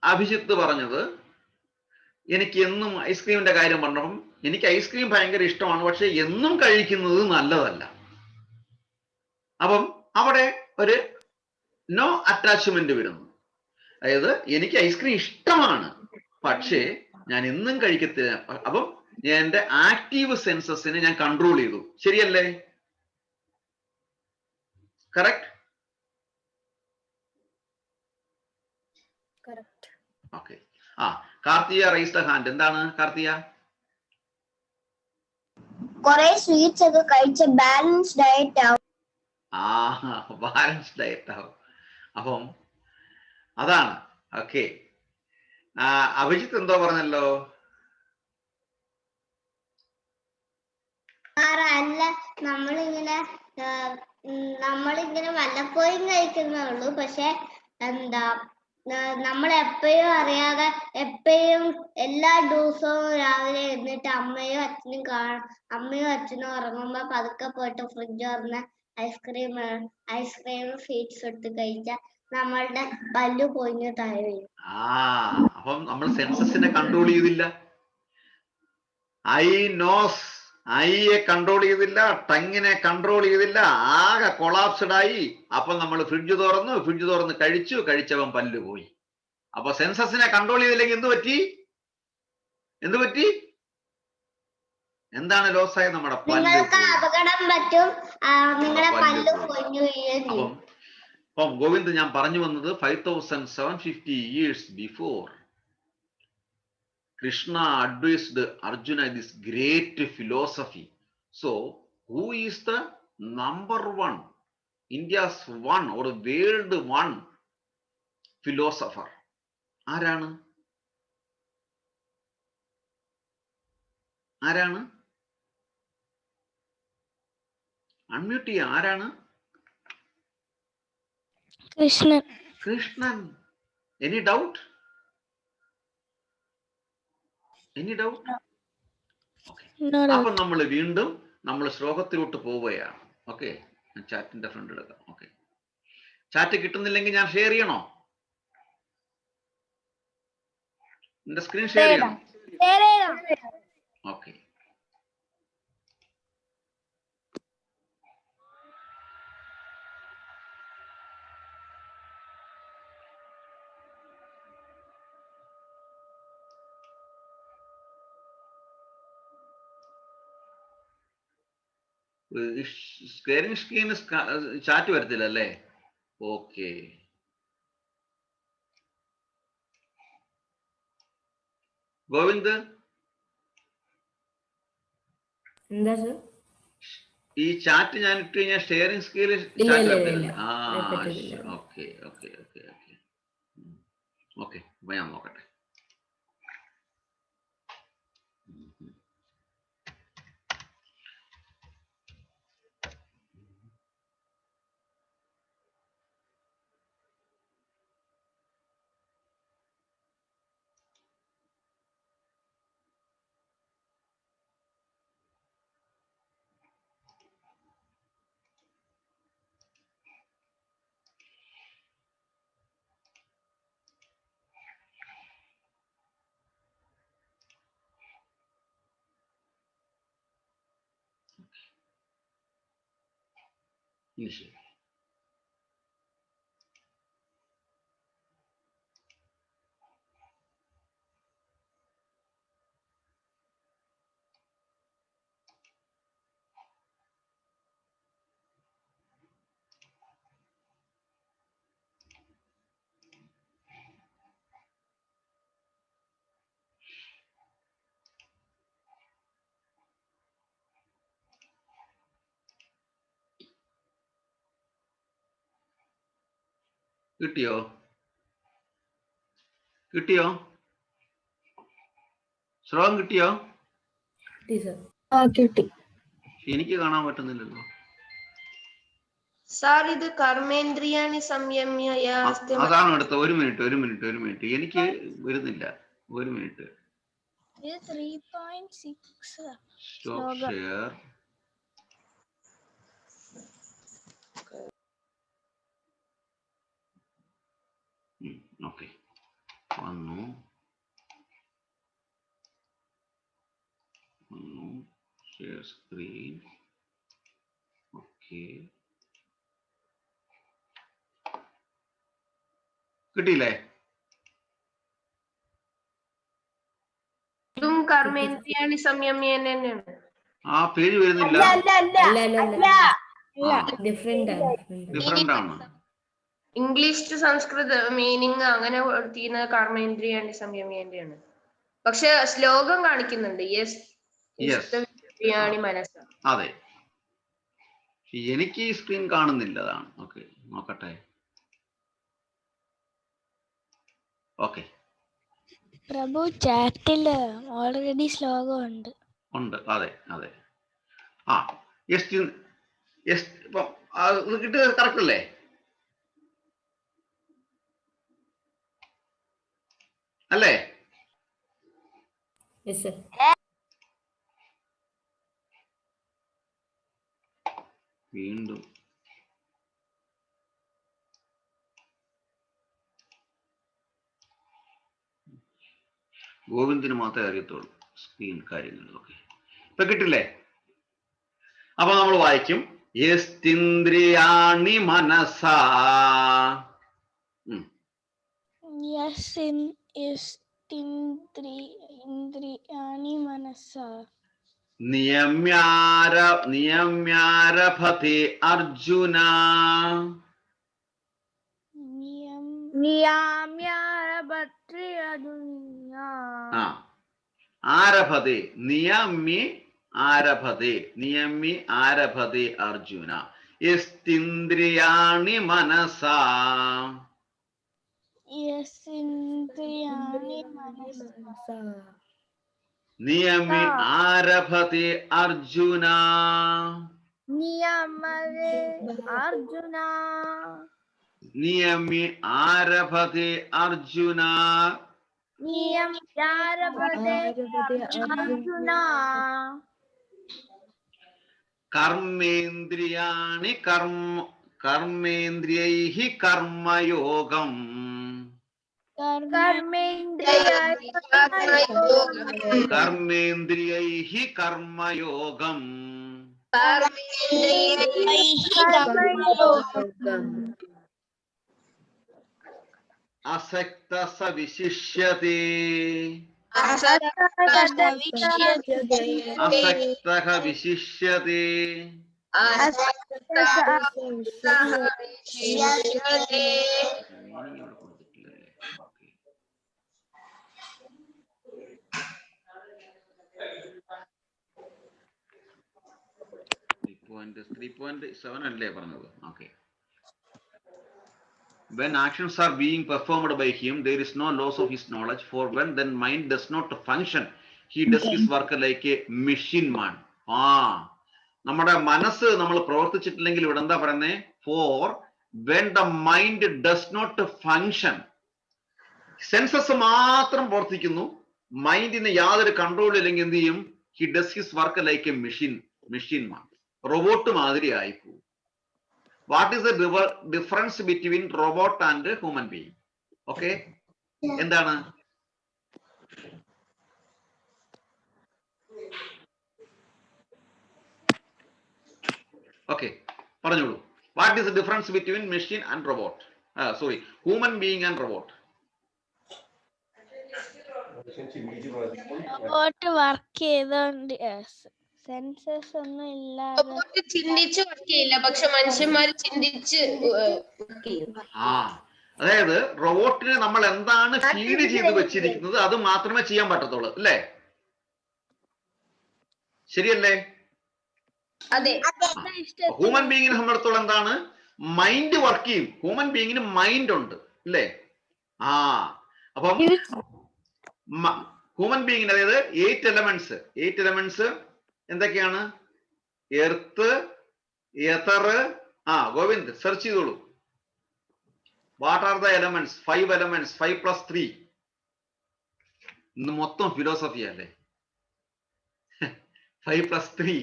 അഭിജിത്ത് പറഞ്ഞത്, എനിക്ക് എന്നും ഐസ്ക്രീമിന്റെ കാര്യം പറഞ്ഞപ്പം എനിക്ക് ഐസ്ക്രീം ഭയങ്കര ഇഷ്ടമാണ്, പക്ഷെ എന്നും കഴിക്കുന്നത് നല്ലതല്ല. അപ്പം അവിടെ ഒരു നോ അറ്റാച്ച്മെന്റ് വരുന്നു. അതായത് എനിക്ക് ഐസ്ക്രീം ഇഷ്ടമാണ്, പക്ഷേ ഞാൻ എന്നും കഴിക്കത്തില്ല. അപ്പം എന്റെ ആക്റ്റീവ് സെൻസസിനെ ഞാൻ കൺട്രോൾ ചെയ്തു. ശരിയല്ലേ? കറക്റ്റ്? ഓക്കെ. ആ, കാർത്തിയ റൈസ് ദ ഹാൻഡ്. എന്താണ് കാർത്തിയ? കൊറേ സ്വീറ്റ്സ് ഒക്കെ കഴിച്ച ബാലൻസ് ഡയറ്റ് ആവും. ആ, ബാലൻസ് ഡയറ്റ് ആവും. അപ്പം അതാണ്. ഓക്കെ. അഭിജിത്ത് എന്തോ പറഞ്ഞല്ലോ? അല്ല, നമ്മളിങ്ങനെ വല്ലപ്പോഴും കഴിക്കുന്നുള്ളൂ. പക്ഷെ എന്താ, നമ്മൾ എപ്പോഴും അറിയാതെ എപ്പോഴും എല്ലാ ദിവസവും രാവിലെ എന്നിട്ട് അമ്മയും അച്ഛനും ഉറങ്ങുമ്പോ പതുക്കെ പോയിട്ട് ഫ്രിഡ്ജ് തുറന്ന് ഐസ്ക്രീം സ്വീറ്റ്സ് എടുത്ത് കഴിച്ചാൽ നമ്മളുടെ പല്ല് പൊയിഞ്ഞ് താഴെ വരും. അപ്പം നമ്മൾ സെൻസസിനെ കൺട്രോൾ ചെയ്തില്ല. ഐയെ കൺട്രോൾ ചെയ്തില്ല, ടങ്ങിനെ കൺട്രോൾ ചെയ്തില്ല, ആകെ കൊളാപ്സ്ഡ് ആയി. അപ്പൊ നമ്മൾ ഫ്രിഡ്ജ് തുറന്ന് കഴിച്ചവൻ പല്ല് പോയി. അപ്പൊ സെൻസസിനെ കൺട്രോൾ ചെയ്തില്ലെങ്കിൽ എന്ത് പറ്റി? എന്താണ് ലോസ് ആയത്? നമ്മുടെ പല്ല്. അപകടം പറ്റും, നിങ്ങളുടെ പല്ല് പൊയിഞ്ഞു വീഴുകയും ചെയ്യും. അപ്പം ഗോവിന്ദ്, ഞാൻ പറഞ്ഞു വന്നത് 5750 years before, Krishna advised Arjuna this great philosophy. So, who is the number one, India's one or world one philosopher? ആരാണ്? അൺമ്യൂട്ട് ചെയ്യാം. ആരാണ്? കൃഷ്ണൻ. Any doubt? അപ്പൊ നമ്മൾ വീണ്ടും ശ്ലോകത്തിലോട്ട് പോവുകയാണ്. ഓക്കെ, ഞാൻ ചാറ്റിന്റെ ഫ്രണ്ട് എടുക്കാം. ഓക്കെ, ചാറ്റ് കിട്ടുന്നില്ലെങ്കിൽ ഞാൻ ഷെയർ ചെയ്യണോ? എന്റെ സ്ക്രീൻ ഷെയർ ചെയ്യണം. ഓക്കെ. ഷെയറിംഗ് സ്ക്രീന് ചാറ്റ് വരത്തില്ല അല്ലേ? ഓക്കെ. ഗോവിന്ദ്, എന്താ സർ? ഈ ചാറ്റ് ഞാൻ ഇട്ട് കഴിഞ്ഞാൽ ഷെയറിംഗ് സ്ക്രീനിൽ ചാറ്റ് വരത്തില്ല. ഓക്കെ. അപ്പൊ ഞാൻ നോക്കട്ടെ. ശരി. കിട്ടിയോ? ശ്ലോകം കിട്ടിയോ? കിട്ടി. എനിക്ക് കാണാൻ പറ്റുന്നില്ലല്ലോ സാർ. ഇത് കർമ്മേന്ദ്രിയാണി സംയമ്യ. അതാണ് എടുത്ത. ഒരു മിനിറ്റ് എനിക്ക് വരുന്നില്ല. ഒരു മിനിറ്റ്. Stop share. ഓക്കെ, വന്നു. share screen. Okay. കിട്ടിയില്ലേ? ഇതും കർമ്മേന്ദ്രിയാണി സംയമ്യ തന്നെയാണ്. ആ പേജ് വരുന്നില്ല. ഡിഫറെന്റ് ആണ്. ഇംഗ്ലീഷ് ടു സംസ്കൃത മീനിങ് അങ്ങനെ കൊടുത്തിരുന്ന കർമ്മേന്ദ്രിയാണി സംയമ്യന്റെയാണ്. പക്ഷെ ശ്ലോകം കാണിക്കുന്നുണ്ട് മനസ്സ. അതെ, എനിക്ക് ഈ സ്ക്രീൻ കാണുന്നില്ല, അതാണ്. ഓക്കെ, നോക്കട്ടെ. ഓക്കെ പ്രഭു, ചാറ്റില് ഓൾറെഡി ശ്ലോകം ഉണ്ട്. അതെ അതെ. ആ ഇപ്പം ഇത് കിട്ടിയത് കറക്റ്റ് അല്ലേ? അല്ലേ? വീണ്ടും ഗോവിന്ദിന് മാത്രമേ അറിയത്തുള്ളൂ സ്ക്രീൻ കാര്യങ്ങളൊക്കെ. ഇപ്പൊ കിട്ടില്ലേ? അപ്പൊ നമ്മൾ വായിക്കും യസ്തിന്ദ്രിയാണി മനസാ. ഇന്ദ്രിയാണി മനസ്സാ നിയമ്യാരഭത്തെ അർജുന. ആരഭത്തെ നിയമി ആരഭത്തെ അർജുന. യസ്തിന്ദ്രിയാണി മനസാ. നിയമി ആരഭത്തെ അർജുന. നിയമി ആരഭത്തെ അർജുന. കർമ്മേന്ദ്രിയാണി കർമ്മേന്ദ്രിയൈഹി കർമ്മയോഗം. കർമ്മേന്ദ്രിയൈഹി കർമ്മയോഗം. അസക്തഃ വിശിഷ്യതേ. അസക്തഃ വിശിഷ്യതേ. .3.7 അല്ലേ പറഞ്ഞത്? Okay. When actions are being performed by him, there is no loss of his knowledge. For when then mind does not function, he does his work like a machine man. നമ്മുടെ മനസ്സ് നമ്മൾ പ്രവർത്തിച്ചിട്ടില്ലെങ്കിൽ ഇവിടെ എന്താ പറയുന്നത്? For when the mind does not function, census മാത്രം പ്രവർത്തിക്കുന്നു, മൈൻഡിന് യാതൊരു control ഇല്ലെങ്കിൽ എന്ത് ചെയ്യും? He does his work like a machine man. Robot മാതിരി ആയിപ്പോ. What is the difference between robot and human being? Okay, എന്താണ്? Okay, പറഞ്ഞോളൂ. What is the difference between machine and robot? Human being and robot. Robot work ചെയ്തോണ്ട് census ഒന്നും ഇല്ലാതെ ചിന്തിച്ച് work ചെയ്യില്ല, പക്ഷെ മനുഷ്യന്മാര് ചിന്തിച്ച്. അതായത് റോബോട്ടിനെ നമ്മൾ എന്താണ് ഫീഡ് ചെയ്ത് വെച്ചിരിക്കുന്നത് അത് മാത്രമേ ചെയ്യാൻ പറ്റത്തുള്ളൂ, അല്ലേ? ശരിയല്ലേ? അതെ. ഹ്യൂമൻ ബീങ്ങിനെ സംബന്ധിച്ചിടത്തോളം എന്താണ്? മൈൻഡ് വർക്ക് ചെയ്യും. ഹ്യൂമൻ ബീങ്ങിന് മൈൻഡ് ഉണ്ട്, അല്ലേ? അപ്പം ഹ്യൂമൻ ബീങ്ങിന് അതായത് 8 എലമെന്റ്സ് എന്തൊക്കെയാണ്? Earth, ether. ഗോവിന്ദ് സെർച്ച് ചെയ്തോളൂ. What are the elements? 5 elements. 5 + 3. ഇന്ന് മൊത്തം ഫിലോസഫി അല്ലേ? 5 + 3.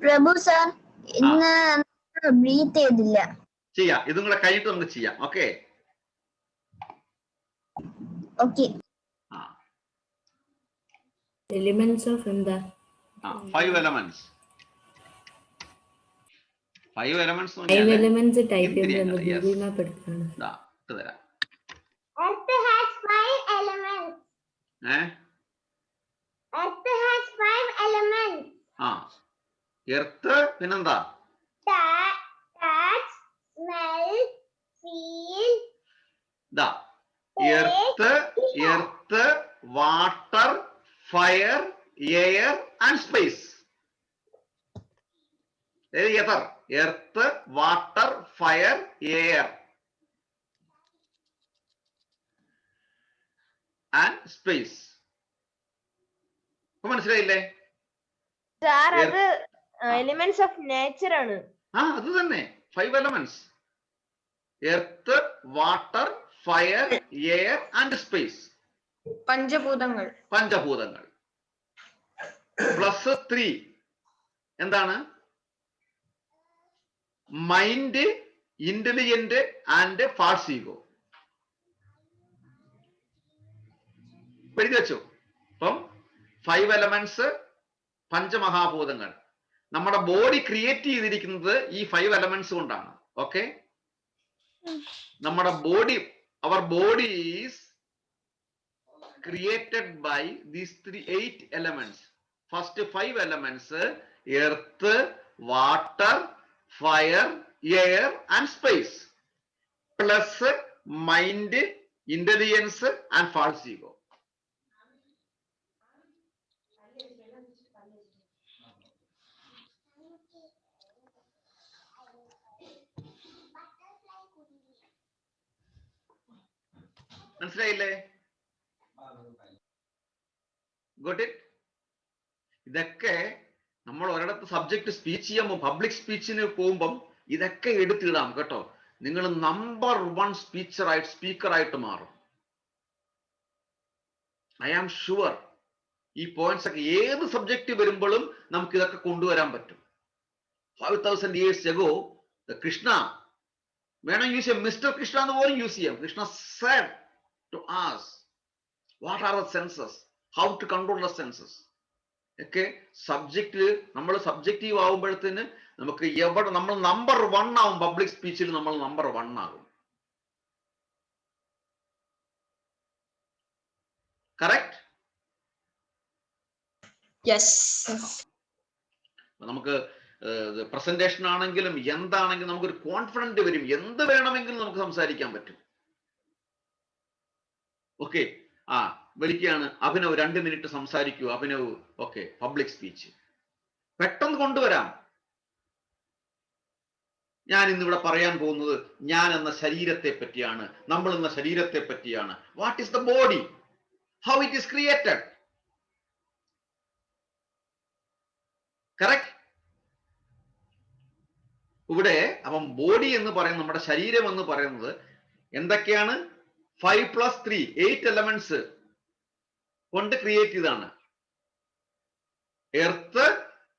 പ്രഭു സർ, ഇന്ന് ബ്രീത്ത് ചെയ്തില്ല. ചെയ്യാം, ഇതും കൂടെ കഴിഞ്ഞിട്ട് നമുക്ക് ചെയ്യാം. Okay, Okay. ആ Elements of എന്താ? 5 elements. 5 elements എന്ന് 5 പറഞ്ഞാല് elements type ഇന്ദ്രിയങ്ങൾ. ചെയ്യുന്നത് Yes. Google Map എടുക്കണം. ദാ ഇട്ട് തരാം. Earth has 5 elements. Earth has 5 elements. ആ എർത്ത് പിന്നെന്താ? Touch, smell, feel. ദാ earth, water, fire, air and space. Earth, water, fire, air and space. മനസ്സിലായില്ലേ? സാർ അത് എലിമെന്റ്സ് ഓഫ് നേച്ചർ ആണ്. അത് തന്നെ 5 elements. Earth, water, fire, air and space. പഞ്ചഭൂതങ്ങൾ. Plus 3 എന്താണ്? Mind, intelligent and false ego. എഴുതി വെച്ചു. അപ്പം 5 elements, പഞ്ചമഹാഭൂതങ്ങൾ. നമ്മുടെ ബോഡി ക്രിയേറ്റ് ചെയ്തിരിക്കുന്നത് ഈ 5 elements കൊണ്ടാണ്. ഓക്കെ, നമ്മുടെ body, our body is created by these 8 elements. First 5 elements, earth, water, fire, air and space, plus mind, intelligence and false ego. മനസ്സിലായില്ലേ? Got it? ഇതൊക്കെ നമ്മൾ ഒരിടത്ത് സബ്ജക്ട് സ്പീച്ച് ചെയ്യുമ്പോൾ, പബ്ലിക് സ്പീച്ചിന് പോകുമ്പം ഇതൊക്കെ എടുത്തിടാം കേട്ടോ. നിങ്ങൾ നമ്പർ 1 സ്പീക്കറായിട്ട് മാറും. ഐ ആം ഷുവർ ഈ പോയിന്റ്സ് ഒക്കെ ഏത് സബ്ജക്ട് വരുമ്പോഴും നമുക്ക് ഇതൊക്കെ കൊണ്ടുവരാൻ പറ്റും. 5000 years ago കൃഷ്ണ വേണം യൂസ് ചെയ്യാം, മിസ്റ്റർ കൃഷ്ണ എന്ന് പോലും യൂസ് ചെയ്യാം. Krishna said to us what are the senses, how to control the senses. ഒക്കെ സബ്ജക്റ്റില് നമ്മൾ സബ്ജക്റ്റീവ് ആവുമ്പോഴത്തേന് നമുക്ക് എവിടെ നമ്മൾ നമ്പർ 1 ആവും. പബ്ലിക് സ്പീച്ചിൽ നമ്മൾ നമ്പർ 1 ആകും. കറക്റ്റ്? നമുക്ക് പ്രസന്റേഷൻ ആണെങ്കിലും എന്താണെങ്കിലും നമുക്കൊരു കോൺഫിഡന്റ് വരും. എന്ത് വേണമെങ്കിലും നമുക്ക് സംസാരിക്കാൻ പറ്റും. ഓക്കെ, വിളിക്കുകയാണ് അഭിനവ്, 2 മിനിറ്റ് സംസാരിക്കൂ അഭിനവ്. ഓക്കെ, പബ്ലിക് സ്പീച്ച് പെട്ടെന്ന് കൊണ്ടുവരാം. ഞാൻ ഇന്നിവിടെ പറയാൻ പോകുന്നത് ഞാൻ എന്ന ശരീരത്തെ പറ്റിയാണ്, നമ്മൾ എന്ന ശരീരത്തെ പറ്റിയാണ്. What is the body, how it is created. Correct? ഇവിടെ അപ്പം ബോഡി എന്ന് പറയുന്നത്, നമ്മുടെ ശരീരം എന്ന് പറയുന്നത് എന്തൊക്കെയാണ്? 5 + 3 8 elements കൊണ്ട് ക്രിയേറ്റ് ചെയ്താണ്. Earth,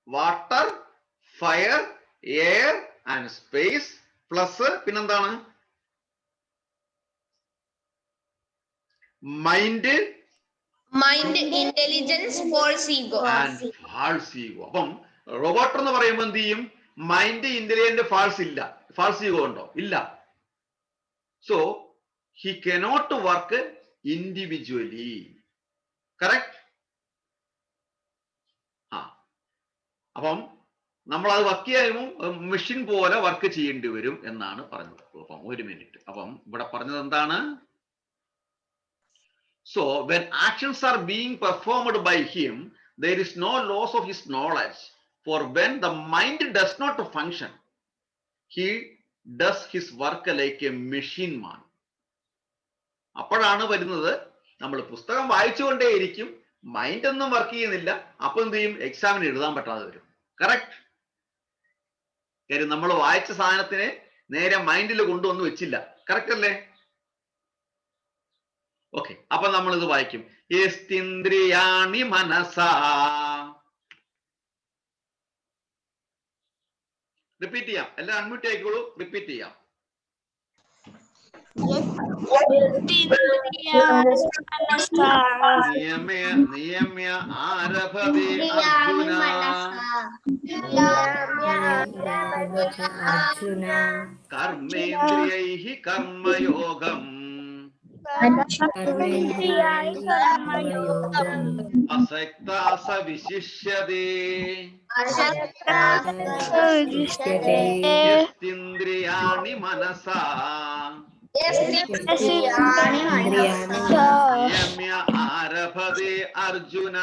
water, fire, air and space, plus പിന്നെന്താണ്? Mind, intelligence, false ego. അപ്പം റോബോട്ട് എന്ന് പറയുമ്പോൾ എന്ത് ചെയ്യും? മൈൻഡ്, ഇന്റലിജന്റ്, ഫാൾസ് ഈഗോ ഉണ്ടോ? ഇല്ല. So he cannot work individually. Correct? അപ്പം നമ്മൾ അത് വർക്ക് ചെയ്യുമ്പോൾ മെഷീൻ പോലെ വർക്ക് ചെയ്യേണ്ടി വരും എന്നാണ് പറഞ്ഞത്. അപ്പം 1 മിനിറ്റ്. അപ്പം ഇവിടെ പറഞ്ഞത് എന്താണ്? So when actions are being performed by him, there is no loss of his knowledge. For when the mind does not function, he does his work like a machine man. അപ്പോഴാണ് വരുന്നത്, നമ്മൾ പുസ്തകം വായിച്ചുകൊണ്ടേയിരിക്കും, mind ഒന്നും work ചെയ്യുന്നില്ല. അപ്പൊ എന്ത് ചെയ്യും? എക്സാമിന് എഴുതാൻ പറ്റാതെ വരും. കറക്റ്റ്? കാര്യം നമ്മൾ വായിച്ച സാധനത്തിനെ നേരെ മൈൻഡിൽ കൊണ്ടുവന്ന് വെച്ചില്ല. കറക്റ്റ് അല്ലേ? ഓക്കെ, അപ്പൊ നമ്മൾ ഇത് വായിക്കും. യസ്തിന്ദ്രിയാണി മനസാ. റിപ്പീറ്റ് ചെയ്യാം. എല്ലാം അൺമ്യൂട്ട് ആയിക്കോളൂ. റിപ്പീറ്റ് ചെയ്യാം. നിയമ ആരഭതേ അർജുന Arjuna. കർമ്മേന്ദ്രിയൈഃ കർമ്മയോഗം അസക്താ സ വിശിഷ്യതേ യസ്തിന്ദ്രിയാണി മനസാ നിയമ ആരഭതേ അർജുന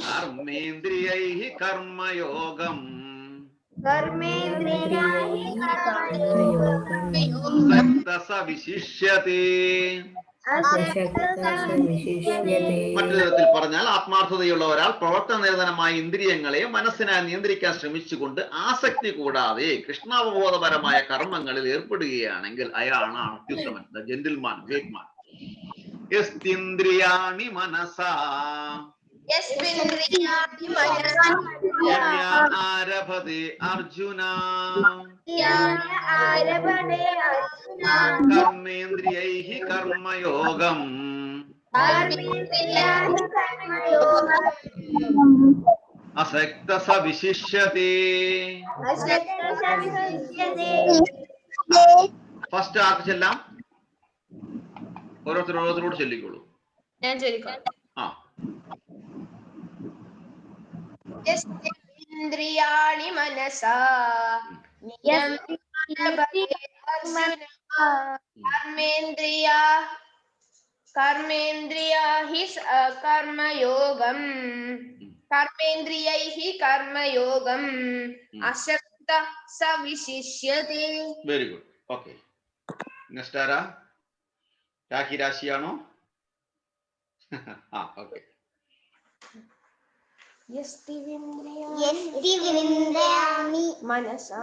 കർമ്മേന്ദ്രിയൈഃ കർമ്മയോഗം അസക്തഃ സ വിശിഷ്യതേ. മറ്റൊരു തരത്തിൽ പറഞ്ഞാൽ ആത്മാർത്ഥതയുള്ള ഒരാൾ പ്രവർത്തന നിരതനമായ ഇന്ദ്രിയങ്ങളെ മനസ്സിനെ നിയന്ത്രിക്കാൻ ശ്രമിച്ചുകൊണ്ട് ആസക്തി കൂടാതെ കൃഷ്ണാവബോധപരമായ കർമ്മങ്ങളിൽ ഏർപ്പെടുകയാണെങ്കിൽ അയാളാണ് അത്യുത്തമൻ, ദ ജെന്റിൽമാൻ, ഗ്രേറ്റ് മാൻ. യസ്തിന്ദ്രിയാണി മനസാ ആരഭതേ അർജുന കർമ്മേന്ദ്രിയൈഃ കർമ്മയോഗം അസക്തഃ സ വിശിഷ്യതേ. ഫസ്റ്റ് ആർക്ക് ചെല്ലാം? ഓരോരുത്തരോട് ചൊല്ലിക്കോളൂ. ഞാൻ ചൊല്ലിക്കോളാം. ആ. യസ്തേന്ദ്രിയാണി മനസാ കർമ്മേന്ദ്രിയൈഃ കർമ്മയോഗം അസക്തഃ സ വിശിഷ്യതേ. Very good. ഓക്കെ, നെക്സ്റ്റ് ആരാ? രാഖി രാശിയാണോ? ആ, ഓക്കെ. യസ്തിന്ദ്രിയാണി മനസാ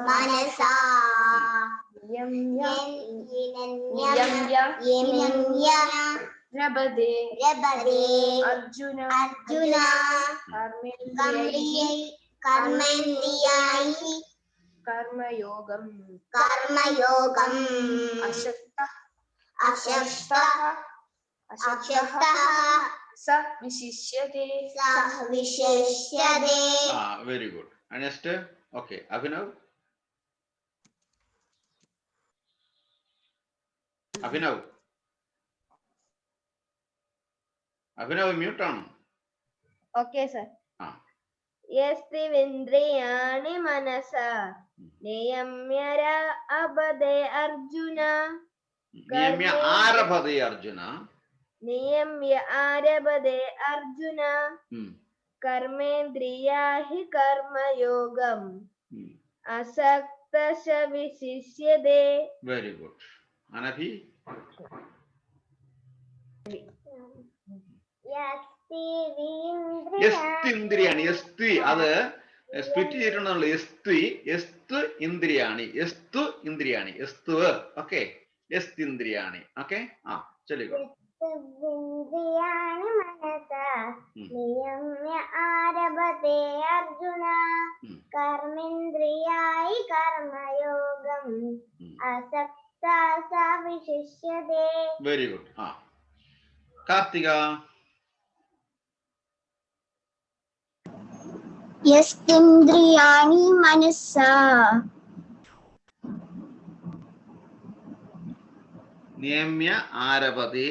രഭതേ അർജുന കർമ്മേന്ദ്രിയൈഃ കർമ്മയോഗം അസക്തഃ സ വിശിഷ്യതേ. Very good. Next. Okay, Abhinav. Abhinav mute ആണ്. Okay sir. ആ. യസ്തിന്ദ്രിയാണി മനസാ നിയമ്യ ആരഭതേ അർജുന കർമ്മേന്ദ്രിയൈഃ കർമ്മയോഗം അസക്തഃ സ വിശിഷ്യതേ. Very good. അനഭി. യസ്തിന്ദ്രിയാണി, യസ്തി അത് സ്പ്ലിറ്റ് ചെയ്തിട്ടുണ്ടല്ലോ. യസ്തു ഇന്ദ്രിയാണി, ഓക്കെ. യസ്തിന്ദ്രിയാണി. ഓക്കെ. ആ, ചൊല്ലിക്കോ. ആരഭതേ അർജുന കർമ്മേന്ദ്രിയൈഃ കർമ്മയോഗം അസക്തഃ സ വിശിഷ്യതേ. Very good. ആ, കാർത്തിക. യസ്തിന്ദ്രിയാണി മനസാ നിയമ്യ ആരഭതേ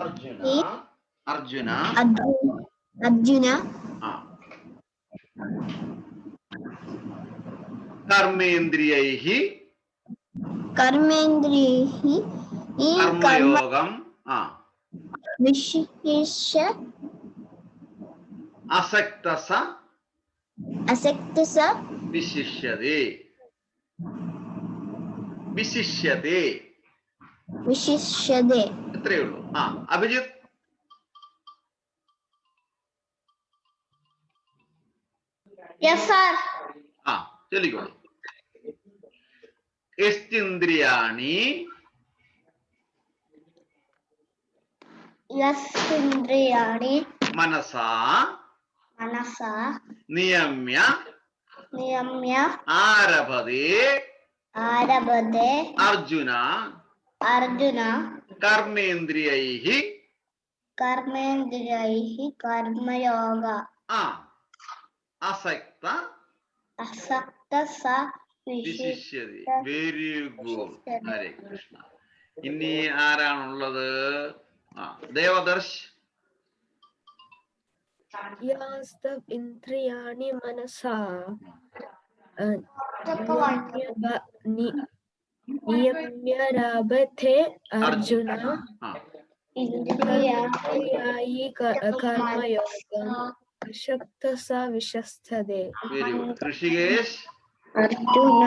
അർജുന കർമ്മേന്ദ്രിയൈഃ കർമ്മയോഗം അസക്തഃ സ വിശിഷ്യതേ. ഇത്രയേ ഉള്ളൂ. ആ, അഭിജിത്ത്. ആ, ചൊല്ലിക്കോളൂ. യസ്തിന്ദ്രിയാണി മനസാ മനസാ നിയമ്യ നിയമ്യ ആരഭതേ ആരഭത്തെ അർജുന അർജുന കർമ്മേന്ദ്രിയൈഹി കർമ്മേന്ദ്രിയൈഹി കർമ്മയോഗ അസക്ത അസക്ത സ വിശിഷ്യതി. Very good. ഹരേ കൃഷ്ണ. ഇനി ആരാണുള്ളത്? ദേവദർശ്. यास्तव इंद्रियाणि मनसा नियम्य रभते अर्जुन इंद्रियाणि कर्मयोगम् अशक्तः स विशस्यते. Very good. ഋഷികേശ്. അർജുന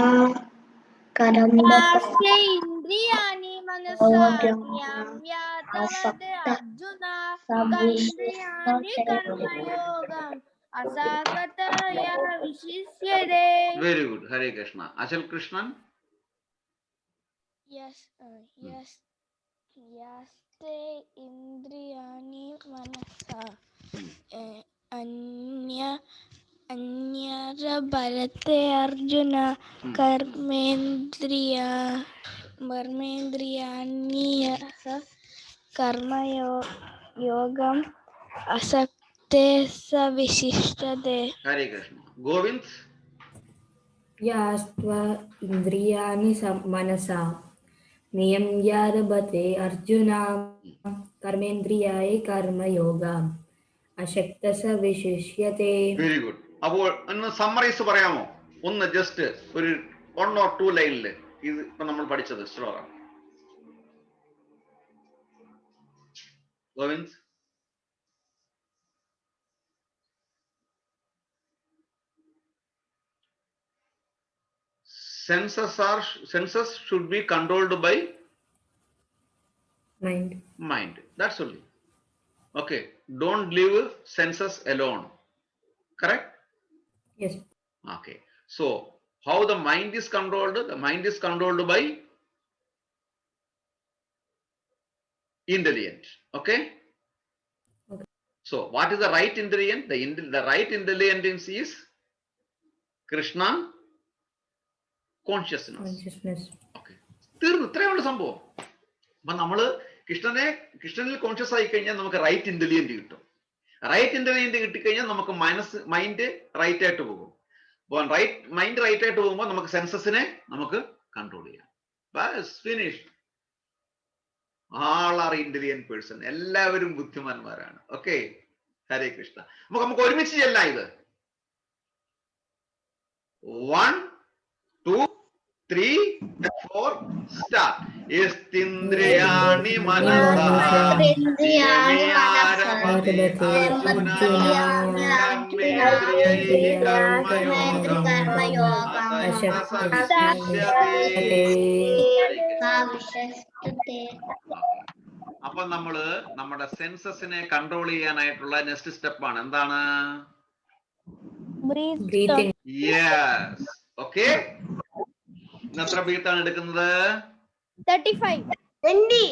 ഇന്ദ്രിയാണി മനസാ നിയമ്യ രഭത്തെ അർജുന ഇന്ദ്രിയാണി കർമ്മയോഗം അസക്തയ വിശിഷ്യതേ. Very good. ഹരേ കൃഷ്ണ. അചൽ കൃഷ്ണൻ. യസ്തേ ഇന്ദ്രിയാണി മനസാ അന്യരഭത്തെ അർജുന കർമ്മേന്ദ്രിയാണി കർമ്മയോഗം അസക്തേ സ വിശിഷ്യതേ. ഹരേ കൃഷ്ണ. ഗോവിന്ദ്. यास्त्व इन्द्रियाणि मनसा नियम्यारभते अर्जुन कर्मेन्द्रियाणि कर्मयोगम् अशक्तः स विशिष्यते. Very good. അപ്പോൾ ഒന്ന് സമ്മറൈസ് പറയാമോ? ഒന്ന് ജസ്റ്റ് ഒരു 1 or 2 ലൈനിൽ ഇത് ഇപ്പൊ നമ്മൾ പഠിച്ചത് ശ്ലോകം. Govind. Senses should be controlled by mind. That's only. Okay. Don't leave senses alone. Correct? Yes. Okay. So how the mind is controlled? The mind is controlled by intelligent. Okay. So what is the right intelligent? The right intelligence is Krishna consciousness. Okay, തീർന്നു. ഇത്രയുള്ള സംഭവം. അപ്പൊ നമ്മള് കൃഷ്ണനിൽ conscious ആയി കഴിഞ്ഞാൽ നമുക്ക് right intelligent കിട്ടും. Right intelligent കിട്ടിക്കഴിഞ്ഞാൽ നമുക്ക് മൈൻഡ് റൈറ്റ് ആയിട്ട് പോകും. മൈൻഡ് റൈറ്റ് ആയിട്ട് പോകുമ്പോൾ നമുക്ക് സെൻസസിനെ നമുക്ക് കൺട്രോൾ ചെയ്യാം. ഫിനിഷ്. ആൾ ആർ ഇന്റലിജന്റ് പേഴ്സൺ. എല്ലാവരും ബുദ്ധിമാന്മാരാണ്. ഓക്കെ. ഹരേ കൃഷ്ണ. നമുക്ക് ഒരുമിച്ച് ചെല്ലാം. ഇത് 1 2 3 4 സ്റ്റാർട്ട്. യസ്തിന്ദ്രിയാണി മനസാ നിയമ്യാരഭത്തെ അർജുന കർമ്മേന്ദ്രിയൈഹി കർമ്മയോഗം അസക്തഃ വിശിഷ്യതേ. അപ്പൊ നമ്മള് നമ്മുടെ സെൻസസിനെ കൺട്രോൾ ചെയ്യാനായിട്ടുള്ള നെക്സ്റ്റ് സ്റ്റെപ്പാണ്. എന്താണ്? Breathing. യെസ്. ഓക്കെ. എത്ര ബ്രീത്താണ് എടുക്കുന്നത്? 35 20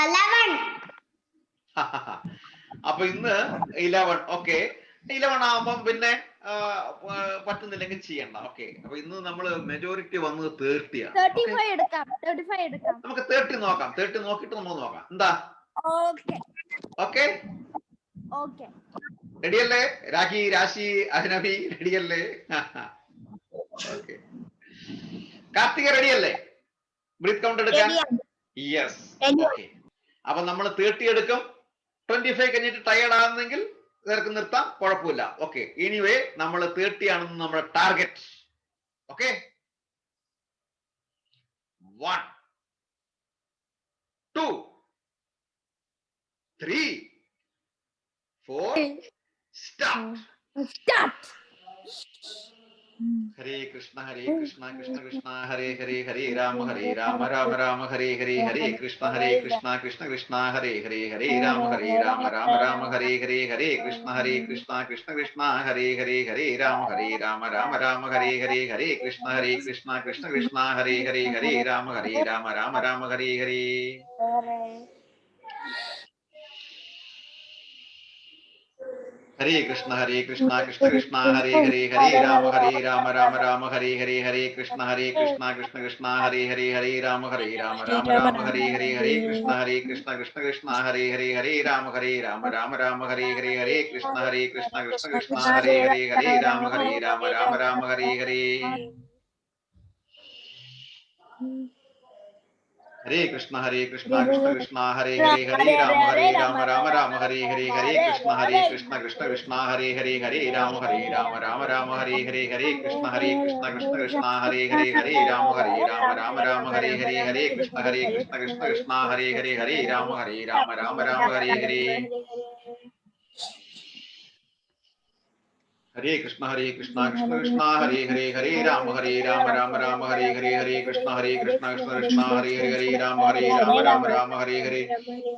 11. അപ്പൊ ഇന്ന് 11. ഓക്കെ. 11 ആവുമ്പം പിന്നെ പറ്റുന്നില്ലെങ്കിൽ ചെയ്യണ്ട. ഓക്കെ. അപ്പൊ ഇന്ന് നമ്മള് മെജോറിറ്റി വന്നത് 30 ആണ്. 35 എടുക്കാം. നമുക്ക് 30 നോക്കാം. 30 നോക്കിട്ട് നമുക്ക് നോക്കാം. എന്താ? ഓക്കെ. റെഡിയല്ലേ? രാശി അഹ്നവി റെഡിയല്ലേ? ഓക്കെ. കാർത്തിക റെഡിയല്ലേ? ബ്രീത്ത് കൗണ്ട് എടുക്കാൻ? യെസ്. ഓക്കെ. അപ്പൊ നമ്മൾ 30 എടുക്കും. 25 കഴിഞ്ഞിട്ട് ടയേർഡ് ആകുന്നെങ്കിൽ നേർക്ക് നിർത്താം, കുഴപ്പമില്ല. ഓക്കെ. എനിവേ നമ്മൾ 30 ആണെന്ന് നമ്മുടെ ടാർഗറ്റ്. ഓക്കെ. 1 2 3 4 start. ഹരേ കൃഷ്ണ കൃഷ്ണ കൃഷ്ണ ഹരേ ഹരേ ഹരേ രാമ രാമ രാമ ഹരേ ഹരേ ഹരേ കൃഷ്ണ കൃഷ്ണ കൃഷ്ണ ഹരേ ഹരേ ഹരേ രാമ രാമ രാമ ഹരേ ഹരേ ഹരേ കൃഷ്ണ കൃഷ്ണ കൃഷ്ണ ഹരേ ഹരേ ഹരേ രാമ രാമ രാമ ഹരേ ഹരേ ഹരേ കൃഷ്ണ കൃഷ്ണ ഹരേ ഹരേ ഹരേ രാമ രാമ രാമ ഹരേ ഹരേ. Hare Krishna Krishna Krishna Hare Hare Hare Rama Rama Rama Hare Hare Hare Krishna Krishna Krishna Hare Hare Hare Rama Rama Hare Hare Hare Krishna Krishna Krishna Hare Hare Hare Rama Rama Hare Hare Hare Krishna Krishna Hare Hare Hare Rama Rama Hare Hare. Hare Krishna Krishna Krishna Hare Hare Hare Rama Rama Hare Hare Hare Krishna Krishna Krishna Hare Hare Hare Rama Rama Hare Hare Hare Krishna Krishna Hare Hare Hare Rama Rama Hare Hare Hare Krishna Krishna Hare Hare Hare Rama Rama Hare Hare. Hare Krishna Krishna Krishna Hare Hare Hare Rama Rama Hare Hare Hare Krishna Krishna Krishna Hare Hare Rama Rama Hare Hare.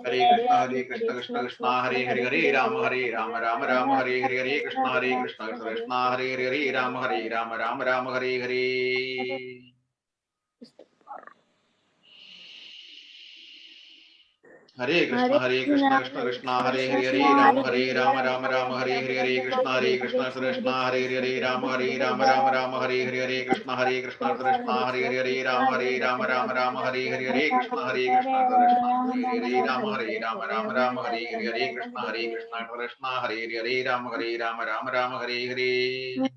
Hare Krishna Krishna Hare Hare Hare Rama Rama Hare Hare Hare Krishna Krishna Hare Hare Rama Rama Hare Hare. Hare Krishna Krishna Krishna Hare Hare Hare Rama Rama Hare Hare Hare Krishna Krishna Hare Hare Rama Rama Hare Hare Hare Krishna Krishna Hare Hare Rama Rama Hare Hare Hare Krishna Krishna Hare Hare Rama Rama Hare Hare Hare Krishna Krishna Hare Hare Rama Rama Hare Hare.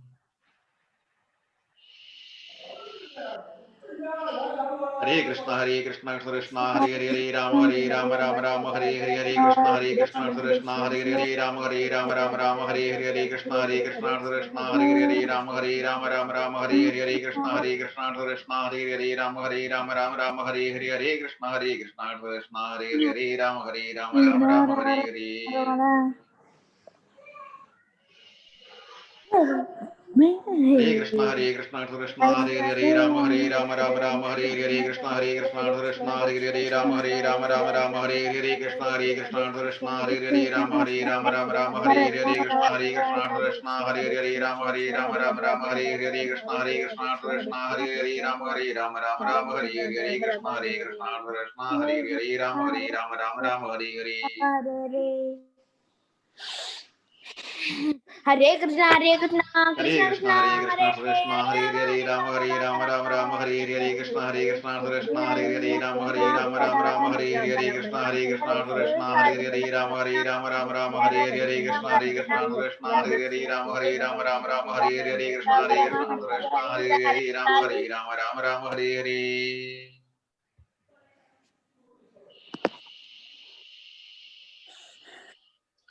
Hare Krishna Krishna Hare Hare Rama Rama Hare Hare Hare Krishna Krishna Hare Hare Rama Rama Hare Hare Krishna Krishna Hare Hare Rama Rama Hare Hare Krishna Krishna Hare Hare Rama Rama Hare Hare Hare Krishna Krishna Hare Hare Rama Rama Hare Hare. Hare Krishna Krishna Hare Hare Rama Rama Hare Hare Krishna Krishna Hare Hare Rama Rama Hare Hare Krishna Krishna Hare Hare Rama Rama Hare Hare Krishna Krishna Hare Hare Rama Rama Hare Hare Krishna Krishna Hare Hare Rama Rama Hare Hare Krishna Krishna Hare Hare Rama Rama Hare Hare. Hare Krishna Krishna Hare Krishna Krishna Hare Hare Rama Rama Hare Hare Krishna Krishna Hare Hare Rama Rama Hare Hare Krishna Krishna Hare Hare Rama Rama Hare Hare Krishna Krishna Hare Hare Rama Rama Hare Hare Krishna Krishna Hare Hare Rama Rama Hare Hare.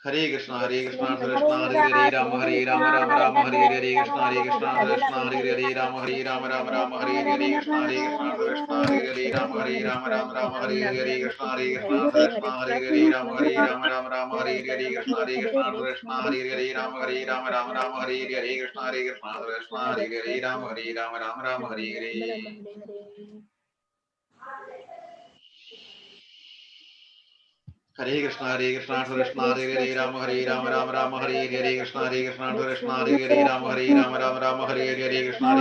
Hare Krishna Krishna Hare Hare Rama Rama Hare Hare Krishna Krishna Hare Hare Rama Rama Hare Hare Krishna Krishna Hare Hare Rama Rama Hare Hare Krishna Krishna Hare Hare Rama Rama Hare Hare Krishna Krishna Hare Hare Rama Rama Hare Hare Krishna Krishna Hare Hare Rama Rama Hare Hare. Hare Krishna Krishna Hare Hare Rama Rama Hare Hare Krishna Krishna Hare Hare Rama Rama Hare Hare Krishna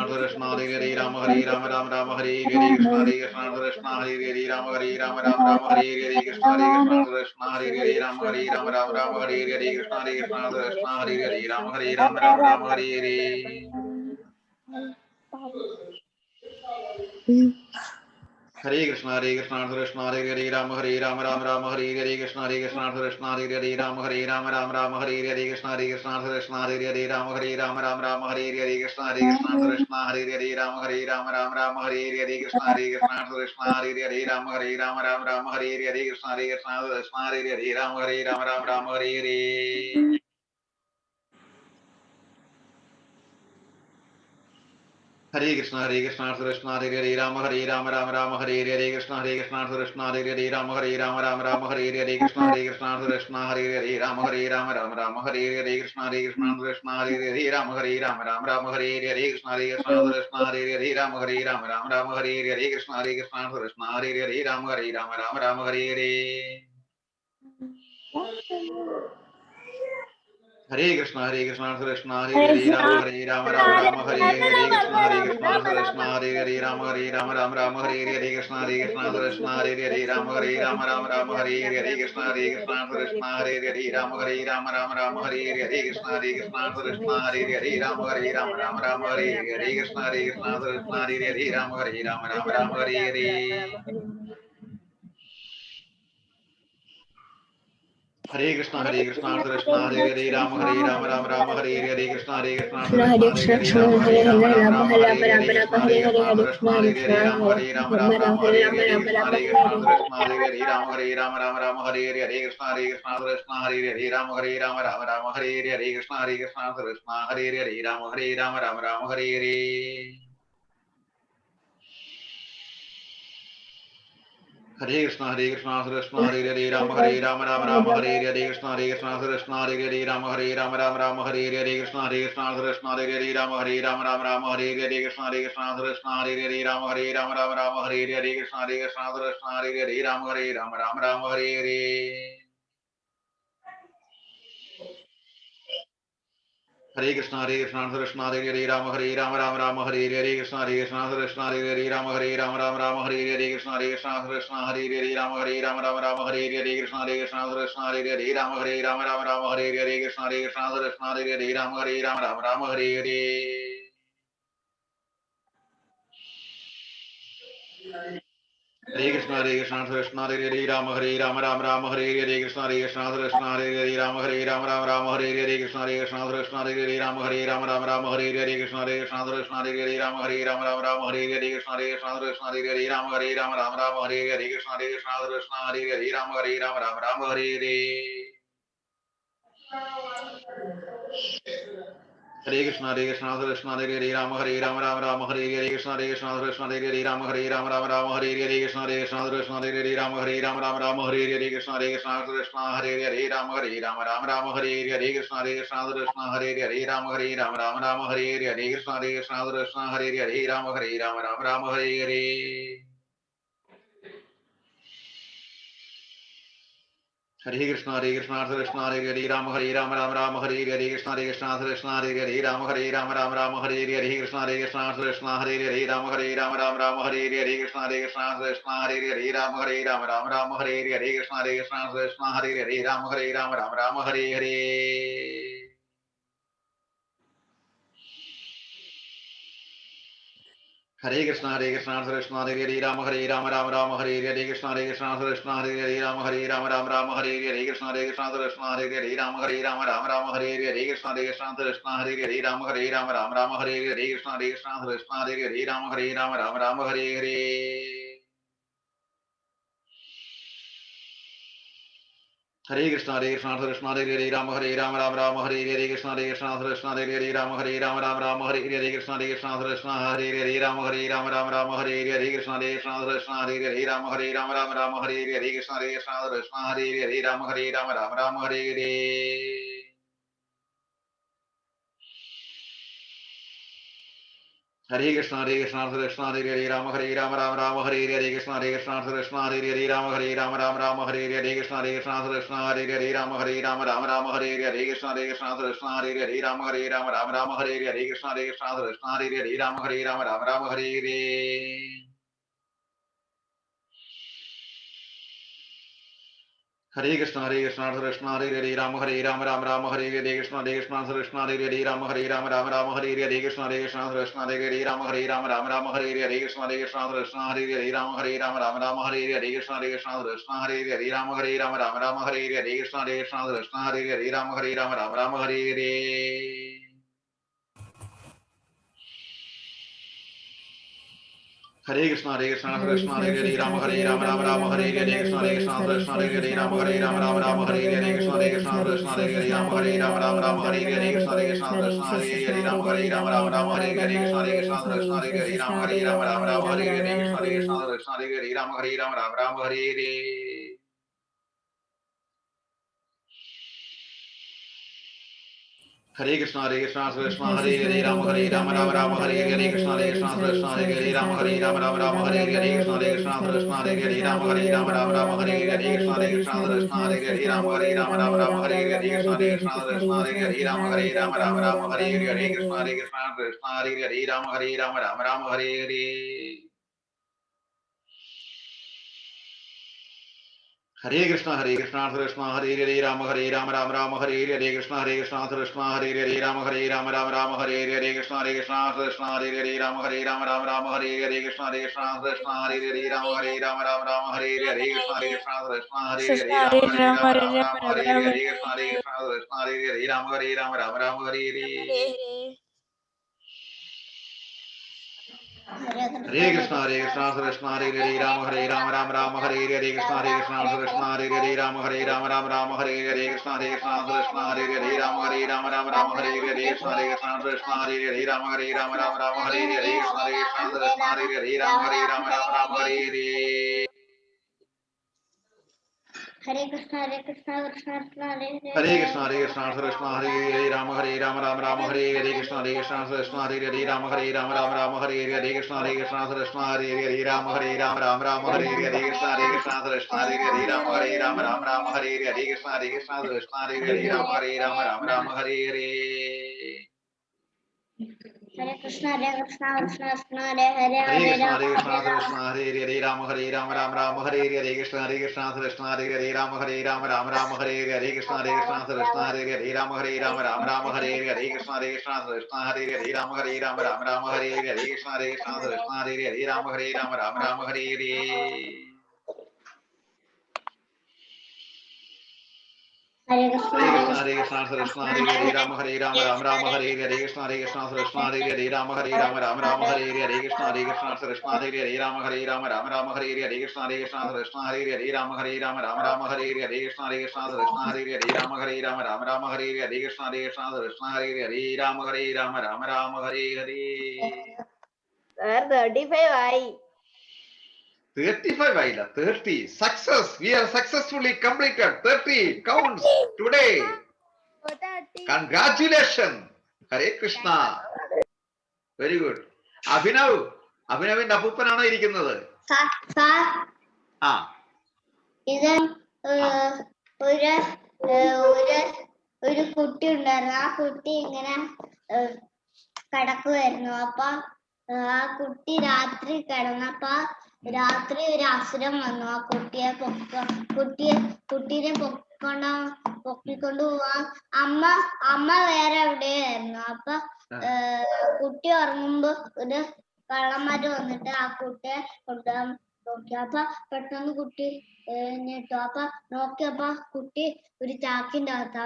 Krishna Hare Hare Rama Rama Hare Hare Krishna Krishna Hare Hare Rama Rama Hare Hare Krishna Krishna Hare Hare Rama Rama Hare Hare Krishna Krishna Hare Hare Rama Rama Hare Hare. Hare Krishna Krishna Hare Hare Rama Rama Hare Hare Krishna Krishna Hare Hare Rama Rama Hare Hare Krishna Krishna Hare Hare Rama Rama Hare Hare Krishna Krishna Hare Hare Rama Rama Hare Hare Krishna Krishna Hare Hare Rama Rama Hare Hare Krishna Krishna Hare Hare Rama Rama Hare Hare. Hare Krishna Krishna Hare Hare Rama Rama Hare Hare Krishna Krishna Hare Hare Rama Rama Hare Hare Krishna Krishna Hare Hare Rama Rama Hare Hare Krishna Krishna Hare Hare Rama Rama Hare Hare Krishna Krishna Hare Hare Rama Rama Hare Hare Krishna Krishna Hare Hare Rama Rama Hare Hare. Hare Krishna Krishna Hare Hare Rama Rama Hare Hare Krishna Krishna Hare Hare Krishna Hare Hare Rama Rama Rama Hare Hare Krishna Krishna Hare Hare Rama Rama Rama Hare Hare Krishna Krishna Hare Hare Rama Rama Hare Hare Krishna Krishna Hare Hare Rama Rama Hare Hare Krishna Krishna Hare Hare Rama Rama Hare Hare. Hare Krishna Hare Krishna Krishna Hare Hare Rama Rama Hare Hare Krishna Krishna Hare Hare Rama Rama Hare Hare Krishna Krishna Hare Hare Rama Rama Hare Hare Krishna Krishna Hare Hare Rama Rama Hare Hare Krishna Krishna Hare Hare Rama Rama Hare Hare Krishna Krishna Hare Hare Rama Rama Hare Hare. Hare Krishna Krishna Hare Hare Rama Rama Hare Hare Krishna Krishna Hare Hare Rama Rama Hare Hare Krishna Krishna Hare Hare Rama Rama Hare Hare Krishna Krishna Hare Hare Rama Rama Hare Hare Krishna Krishna Hare Hare Rama Rama Hare Hare. Hare Krishna Krishna Hare Hare Rama Rama Hare Hare Krishna Krishna Hare Hare Rama Rama Hare Hare Krishna Krishna Hare Hare Rama Rama Hare Hare Krishna Krishna Hare Hare Rama Rama Hare Hare Krishna Krishna Hare Hare Rama Rama Hare Hare. Hare Krishna Krishna Hare Hare Rama Rama Hare Hare Krishna Krishna Hare Hare Rama Rama Hare Hare Krishna Krishna Hare Hare Rama Rama Hare Hare Krishna Krishna Hare Hare Rama Rama Hare Hare Krishna Krishna Hare Hare Rama Rama Hare Hare Krishna Krishna Hare Hare Rama Rama Hare Hare. Hare Krishna Krishna Hare Hare Rama Rama Hare Hare Krishna Krishna Hare Hare Rama Rama Hare Hare Krishna Krishna Hare Hare Rama Rama Hare Hare Krishna Krishna Hare Hare Rama Rama Hare Hare Krishna Krishna Hare Hare Rama Rama Hare Hare Krishna Krishna Hare Hare Rama Rama Hare Hare. Hare Krishna Krishna Hare Hare Rama Rama Hare Hare Krishna Krishna Hare Hare Rama Rama Hare Hare Krishna Krishna Hare Hare Rama Rama Hare Hare Krishna Krishna Hare Hare Rama Rama Hare Hare Krishna Krishna Hare Hare Rama Rama Hare Hare. Hare Krishna Krishna Hare Hare Rama Rama Hare Hare Krishna Krishna Hare Hare Rama Rama Hare Hare Krishna Krishna Hare Hare Rama Rama Hare Hare Krishna Krishna Hare Hare Rama Rama Hare Hare Krishna Krishna Hare Hare Rama Rama Hare Hare. Hare Krishna Krishna Hare Hare Rama Rama Hare Hare Krishna Krishna Hare Hare Rama Rama Hare Hare Krishna Krishna Hare Hare Rama Rama Hare Hare Krishna Krishna Hare Hare Rama Rama Hare Hare Krishna Krishna Hare Hare Rama Rama Hare Hare. Hare Krishna Krishna Hare Hare Rama Rama Hare Hare Krishna Krishna Hare Hare Rama Rama Hare Hare Krishna Krishna Hare Hare Rama Rama Hare Hare Krishna Krishna Hare Hare Rama Rama Hare Hare Krishna Krishna Hare Hare Rama Rama Hare Hare. Hare Krishna Krishna Hare Hare Rama Rama Hare Hare Krishna Krishna Hare Hare Rama Rama Hare Hare Krishna Krishna Hare Hare Rama Rama Hare Hare Krishna Krishna Hare Hare Rama Rama Hare Hare Krishna Krishna Hare Hare Rama Rama Hare Hare Krishna Krishna Hare Hare Rama Rama Hare Hare. Hare Krishna Krishna Hare Hare Rama Rama Hare Hare Krishna Krishna Hare Hare Rama Rama Hare Hare Krishna Krishna Hare Hare Rama Rama Hare Hare Krishna Krishna Hare Hare Rama Rama Hare Hare Krishna Krishna Hare Hare Rama Rama Hare Hare Krishna Krishna Hare Hare Rama Rama Hare Hare. Hare Krishna Krishna Hare Hare Rama Rama Hare Hare Krishna Krishna Hare Hare Rama Rama Hare Hare Krishna Krishna Hare Hare Rama Rama Hare Hare Krishna Krishna Hare Hare Rama Rama Hare Hare Krishna Krishna Hare Hare Rama Rama Hare Hare Krishna Krishna Hare Hare Rama Rama Hare Hare. Hare Krishna Krishna Hare Hare Rama Rama Hare Hare Krishna Krishna Hare Hare Rama Rama Hare Hare Krishna Krishna Hare Hare Rama Rama Hare Hare Krishna Krishna Hare Hare Rama Rama Hare Hare Krishna Krishna Hare Hare Rama Rama Hare Hare Krishna Krishna Hare Hare Rama Rama Hare Hare. Hare Krishna Krishna Hare Hare Rama Rama Hare Hare Krishna Krishna Hare Hare Rama Rama Hare Hare Krishna Krishna Hare Hare Rama Rama Hare Hare Krishna Krishna Hare Hare Rama Rama Hare Hare Krishna Krishna Hare Hare Rama Rama Hare Hare. Hare Krishna Krishna Hare Hare Hare Krishna Krishna Hare Hare Rama Rama Hare Hare Krishna Krishna Hare Hare Rama Rama Hare Hare Krishna Krishna Hare Hare Rama Rama Hare Hare Krishna Krishna Hare Hare Rama Rama Hare Hare Krishna Krishna Hare Hare Rama Rama Hare Hare. Hare Krishna Krishna Hare Hare Hare Krishna Rama Krishna Hare Hare Rama Rama Hare Hare Krishna Krishna Hare Hare Rama Rama Hare Hare Krishna Krishna Hare Hare Rama Rama Hare Hare Krishna Krishna Hare Hare Rama Rama Hare Hare Krishna Krishna Hare Hare Rama Rama Hare Hare. Hare Krishna Hare Krishna Hare Hare Rama Rama Hare Hare Krishna Krishna Hare Hare Rama Rama Hare Hare Krishna Krishna Hare Hare Rama Rama Hare Hare Krishna Krishna Hare Hare Rama Rama Hare Hare Krishna Krishna Hare Hare Rama Rama Hare Hare Krishna Krishna Hare Hare Rama Rama Hare Hare. Sir, 35 ആയി. 35 ആയില്ല, 30. Success. We have successfully completed 30 counts today. Congratulations. Hare Krishna. Very good. അഭിനവിന്റെ അപ്പൂപ്പനാണോ ഇരിക്കുന്നത്? ആ, ഇത് ഒരു കുട്ടി ഉണ്ടായിരുന്നു. ആ കുട്ടി ഇങ്ങനെ കിടക്കുമായിരുന്നു. അപ്പൊ ആ കുട്ടി രാത്രി കിടന്നപ്പോ രാത്രി ഒരു അസുരം വന്നു. ആ കുട്ടീനെ പൊക്കിക്കൊണ്ട് പോവാൻ അമ്മ വേറെ എവിടെയായിരുന്നു. അപ്പൊ കുട്ടി ഉറങ്ങുമ്പോ ഒരു കള്ളന്മാര് വന്നിട്ട് ആ കുട്ടിയെ കൊണ്ടുപോകാൻ നോക്കി. അപ്പൊ പെട്ടെന്ന് കുട്ടി എഴുന്നേറ്റു. അപ്പൊ നോക്കിയപ്പോ കുട്ടി ഒരു ചാക്കിന്റെ അകത്ത്.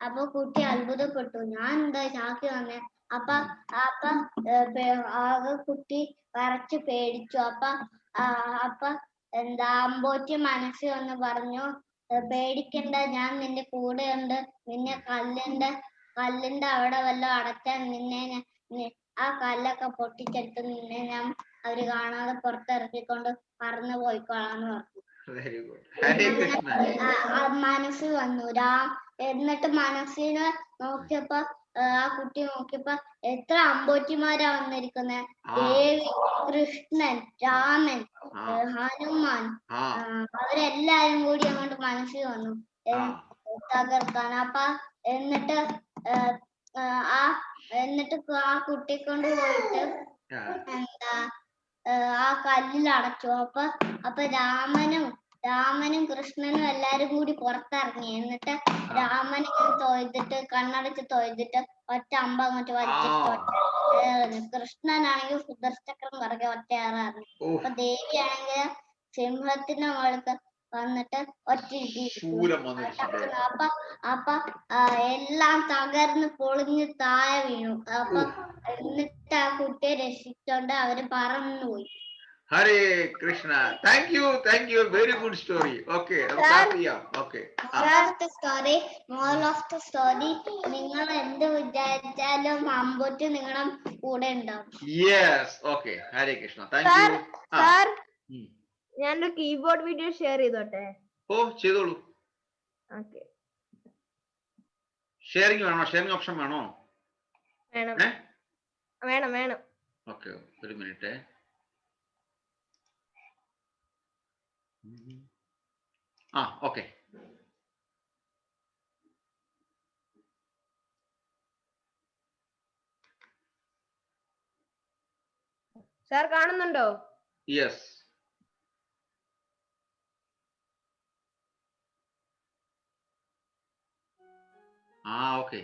അപ്പൊ കുട്ടി അത്ഭുതപ്പെട്ടു. ഞാൻ എന്താ ചാക്കി വന്നേ? അപ്പൊ ആകെ കുട്ടി വരച്ച് പേടിച്ചു. അപ്പൊ എന്താ അമ്പോറ്റി മനസ്സിൽ വന്ന് പറഞ്ഞു, പേടിക്കണ്ട, ഞാൻ നിന്റെ കൂടെ ഉണ്ട്. നിന്നെ കല്ലിന്റെ അവിടെ വല്ലതും അടച്ചാൽ ആ കല്ലൊക്കെ പൊട്ടിച്ചെടുത്ത് നിന്നെ ഞാൻ അവര് കാണാതെ പുറത്തിറക്കിക്കൊണ്ട് പറന്നു പോയിക്കോളാന്ന് പറഞ്ഞു. മനസ്സിൽ വന്നു. എന്നിട്ട് മനസ്സിന് നോക്കിയപ്പോ ആ കുട്ടി നോക്കിയപ്പോ എത്ര അമ്പോറ്റിമാരാ വന്നിരിക്കുന്നത്. ദേവി, കൃഷ്ണൻ, രാമൻ, ഹനുമാൻ, അവരെല്ലാരും കൂടി അങ്ങോട്ട് മനസ്സിൽ വന്നു തകർക്കാൻ. എന്നിട്ട് ആ കുട്ടിയെ കൊണ്ട് പോയിട്ട് എന്താ ആ കല്ലിൽ അടച്ചു. അപ്പൊ രാമനും കൃഷ്ണനും എല്ലാരും കൂടി പുറത്തിറങ്ങി. എന്നിട്ട് രാമൻ കണ്ണടച്ച് തൊഴുതിട്ട് ഒറ്റ അമ്പ അങ്ങോട്ട് വലിച്ചിട്ട് കൃഷ്ണനാണെങ്കിൽ സുദർശക്രം പിറകെ ഒറ്റയേറായിരുന്നു. അപ്പൊ ദേവിയാണെങ്കിൽ സിംഹത്തിന്റെ മുകൾക്ക് വന്നിട്ട് ഒറ്റ അപ്പൊ എല്ലാം തകർന്ന് പൊളിഞ്ഞ് താഴെ വീണു. എന്നിട്ട് ആ കുട്ടിയെ രക്ഷിച്ചോണ്ട് അവര് പറന്നുപോയി. Hare Krishna. Thank you. Very good story. Okay. Moral of the story. നിങ്ങൾ എന്ത് വിചാരിച്ചാലും അമ്പോറ്റ് നിങ്ങളുടെ കൂടെ ഉണ്ടാവും. Yes. Okay. Hare Krishna. Thank you. Sir, ഞാനൊരു കീബോർഡ് വീഡിയോ ഷെയർ ചെയ്തോട്ടെ? ചെയ്തോളൂ. ഓക്കെ. ഷെയറിംഗ് വേണോ? ഷെയറിംഗ് ഓപ്ഷൻ വേണോ? വേണം ഏ വേണം വേണം. ഓക്കെ, ഒരു മിനിറ്റ്. ഓക്കെ. സാർ കാണുന്നുണ്ടോ? Yes. Okay.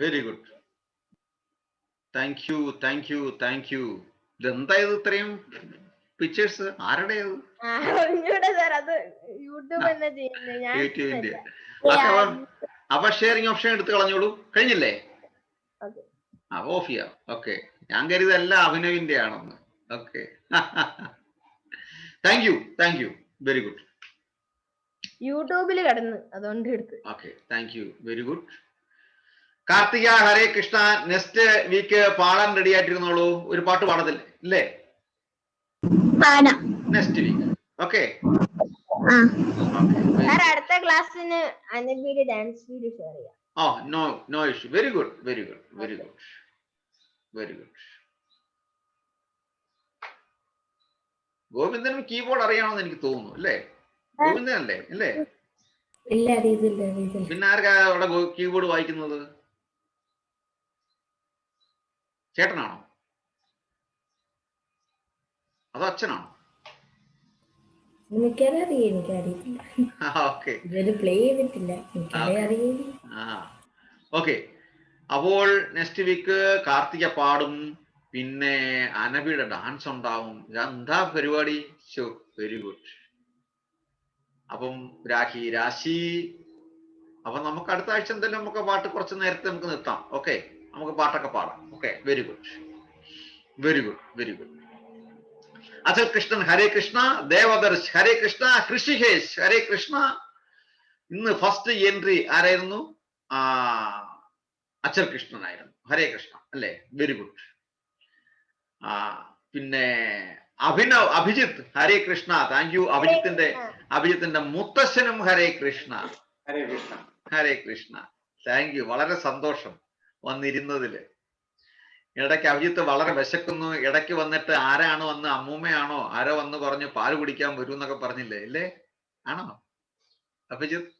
Very good. Thank you, thank you, thank you. ഇതെന്തായത് ഇത്രയും പിക്ചേഴ്സ്? ആരുടേത്? സാർ അത് യൂട്യൂബ് തന്നെ ചെയ്യുന്നത്, ഞാൻ യൂട്യൂബിന്റെ. അപ്പൊ ഷെയറിംഗ് ഓപ്ഷൻ എടുത്ത് കളഞ്ഞോളൂ. കഴിഞ്ഞില്ലേ? Okay. ഓഫ് ചെയ്യാം. ഓക്കെ, ഞാൻ കരുതെല്ലാം അഭിനവിന്റെ ആണെന്ന്. Okay. Thank you, thank you. Very good. യൂട്യൂബിൽ കിടന്ന് അതുകൊണ്ട് എടുത്ത്. Okay, thank you, very good. Karthika, Hare Krishna. Next week പാടാൻ റെഡി ആയിട്ടിരുന്നോളൂ. ഒരു പാട്ട് പാടത്തില്ലേ ഇല്ലേ? Next week. ഓക്കെ. സാർ അടുത്ത ക്ലാസ്സിന് അനബിയുടെ ഡാൻസ് വീഡിയോ ഷെയർ ചെയ്യാം. No issue. Very good, very good, very good, very good. ഗോവിന്ദനും കീബോർഡ് അറിയാമെന്ന് എനിക്ക് തോന്നുന്നു അല്ലേ? ഗോവിന്ദൻ അല്ലേ? ഇല്ലേ? ഇല്ല, അറിയത്തില്ല. പിന്നെ ആർക്കാ അവിടെ കീബോർഡ് വായിക്കുന്നത്? ചേട്ടനാണോ അതോ അച്ഛനാണോ? എനിക്കറിയില്ല. ഓക്കെ, പ്ലേ ചെയ്തിട്ടില്ല. ഓക്കെ. അപ്പോൾ നെക്സ്റ്റ് വീക്ക് കാർത്തിക പാടും, പിന്നെ അനബിയുടെ ഡാൻസ് ഉണ്ടാവും. എന്താ പരിപാടി? Very good. അപ്പം രാശി, അപ്പൊ നമുക്ക് അടുത്ത ആഴ്ച എന്തായാലും നമുക്ക് പാട്ട് കുറച്ച് നേരത്തെ നമുക്ക് നിർത്താം. ഓക്കെ, നമുക്ക് പാട്ടൊക്കെ പാടാം. Okay, very good, very good, very good. അച്ഛൻ കൃഷ്ണൻ ഹരേ കൃഷ്ണ, ദേവദർശ് ഹരേ കൃഷ്ണ, കൃഷികേശ് ഹരേ കൃഷ്ണ. ഇന്ന് ഫസ്റ്റ് എൻട്രി ആരായിരുന്നു? അച്ഛൻ കൃഷ്ണനായിരുന്നു. ഹരേ കൃഷ്ണ അല്ലേ? Very good. പിന്നെ അഭിജിത്ത് ഹരേ കൃഷ്ണ. Thank you. അഭിജിത്തിന്റെ മുത്തശ്ശനും ഹരേ കൃഷ്ണ. ഹരേ കൃഷ്ണ, ഹരേ കൃഷ്ണ. താങ്ക് യു, വളരെ സന്തോഷം വന്നിരുന്നതില്. ഇടയ്ക്ക് അഭിജിത്ത് വളരെ വിശക്കുന്നു. ഇടയ്ക്ക് വന്നിട്ട് ആരാണ് വന്ന്, അമ്മൂമ്മയാണോ ആരോ വന്ന് പറഞ്ഞു പാല് കുടിക്കാൻ വരൂ എന്നൊക്കെ പറഞ്ഞില്ലേ? ഇല്ലേ? ആണോ അഭിജിത്ത്?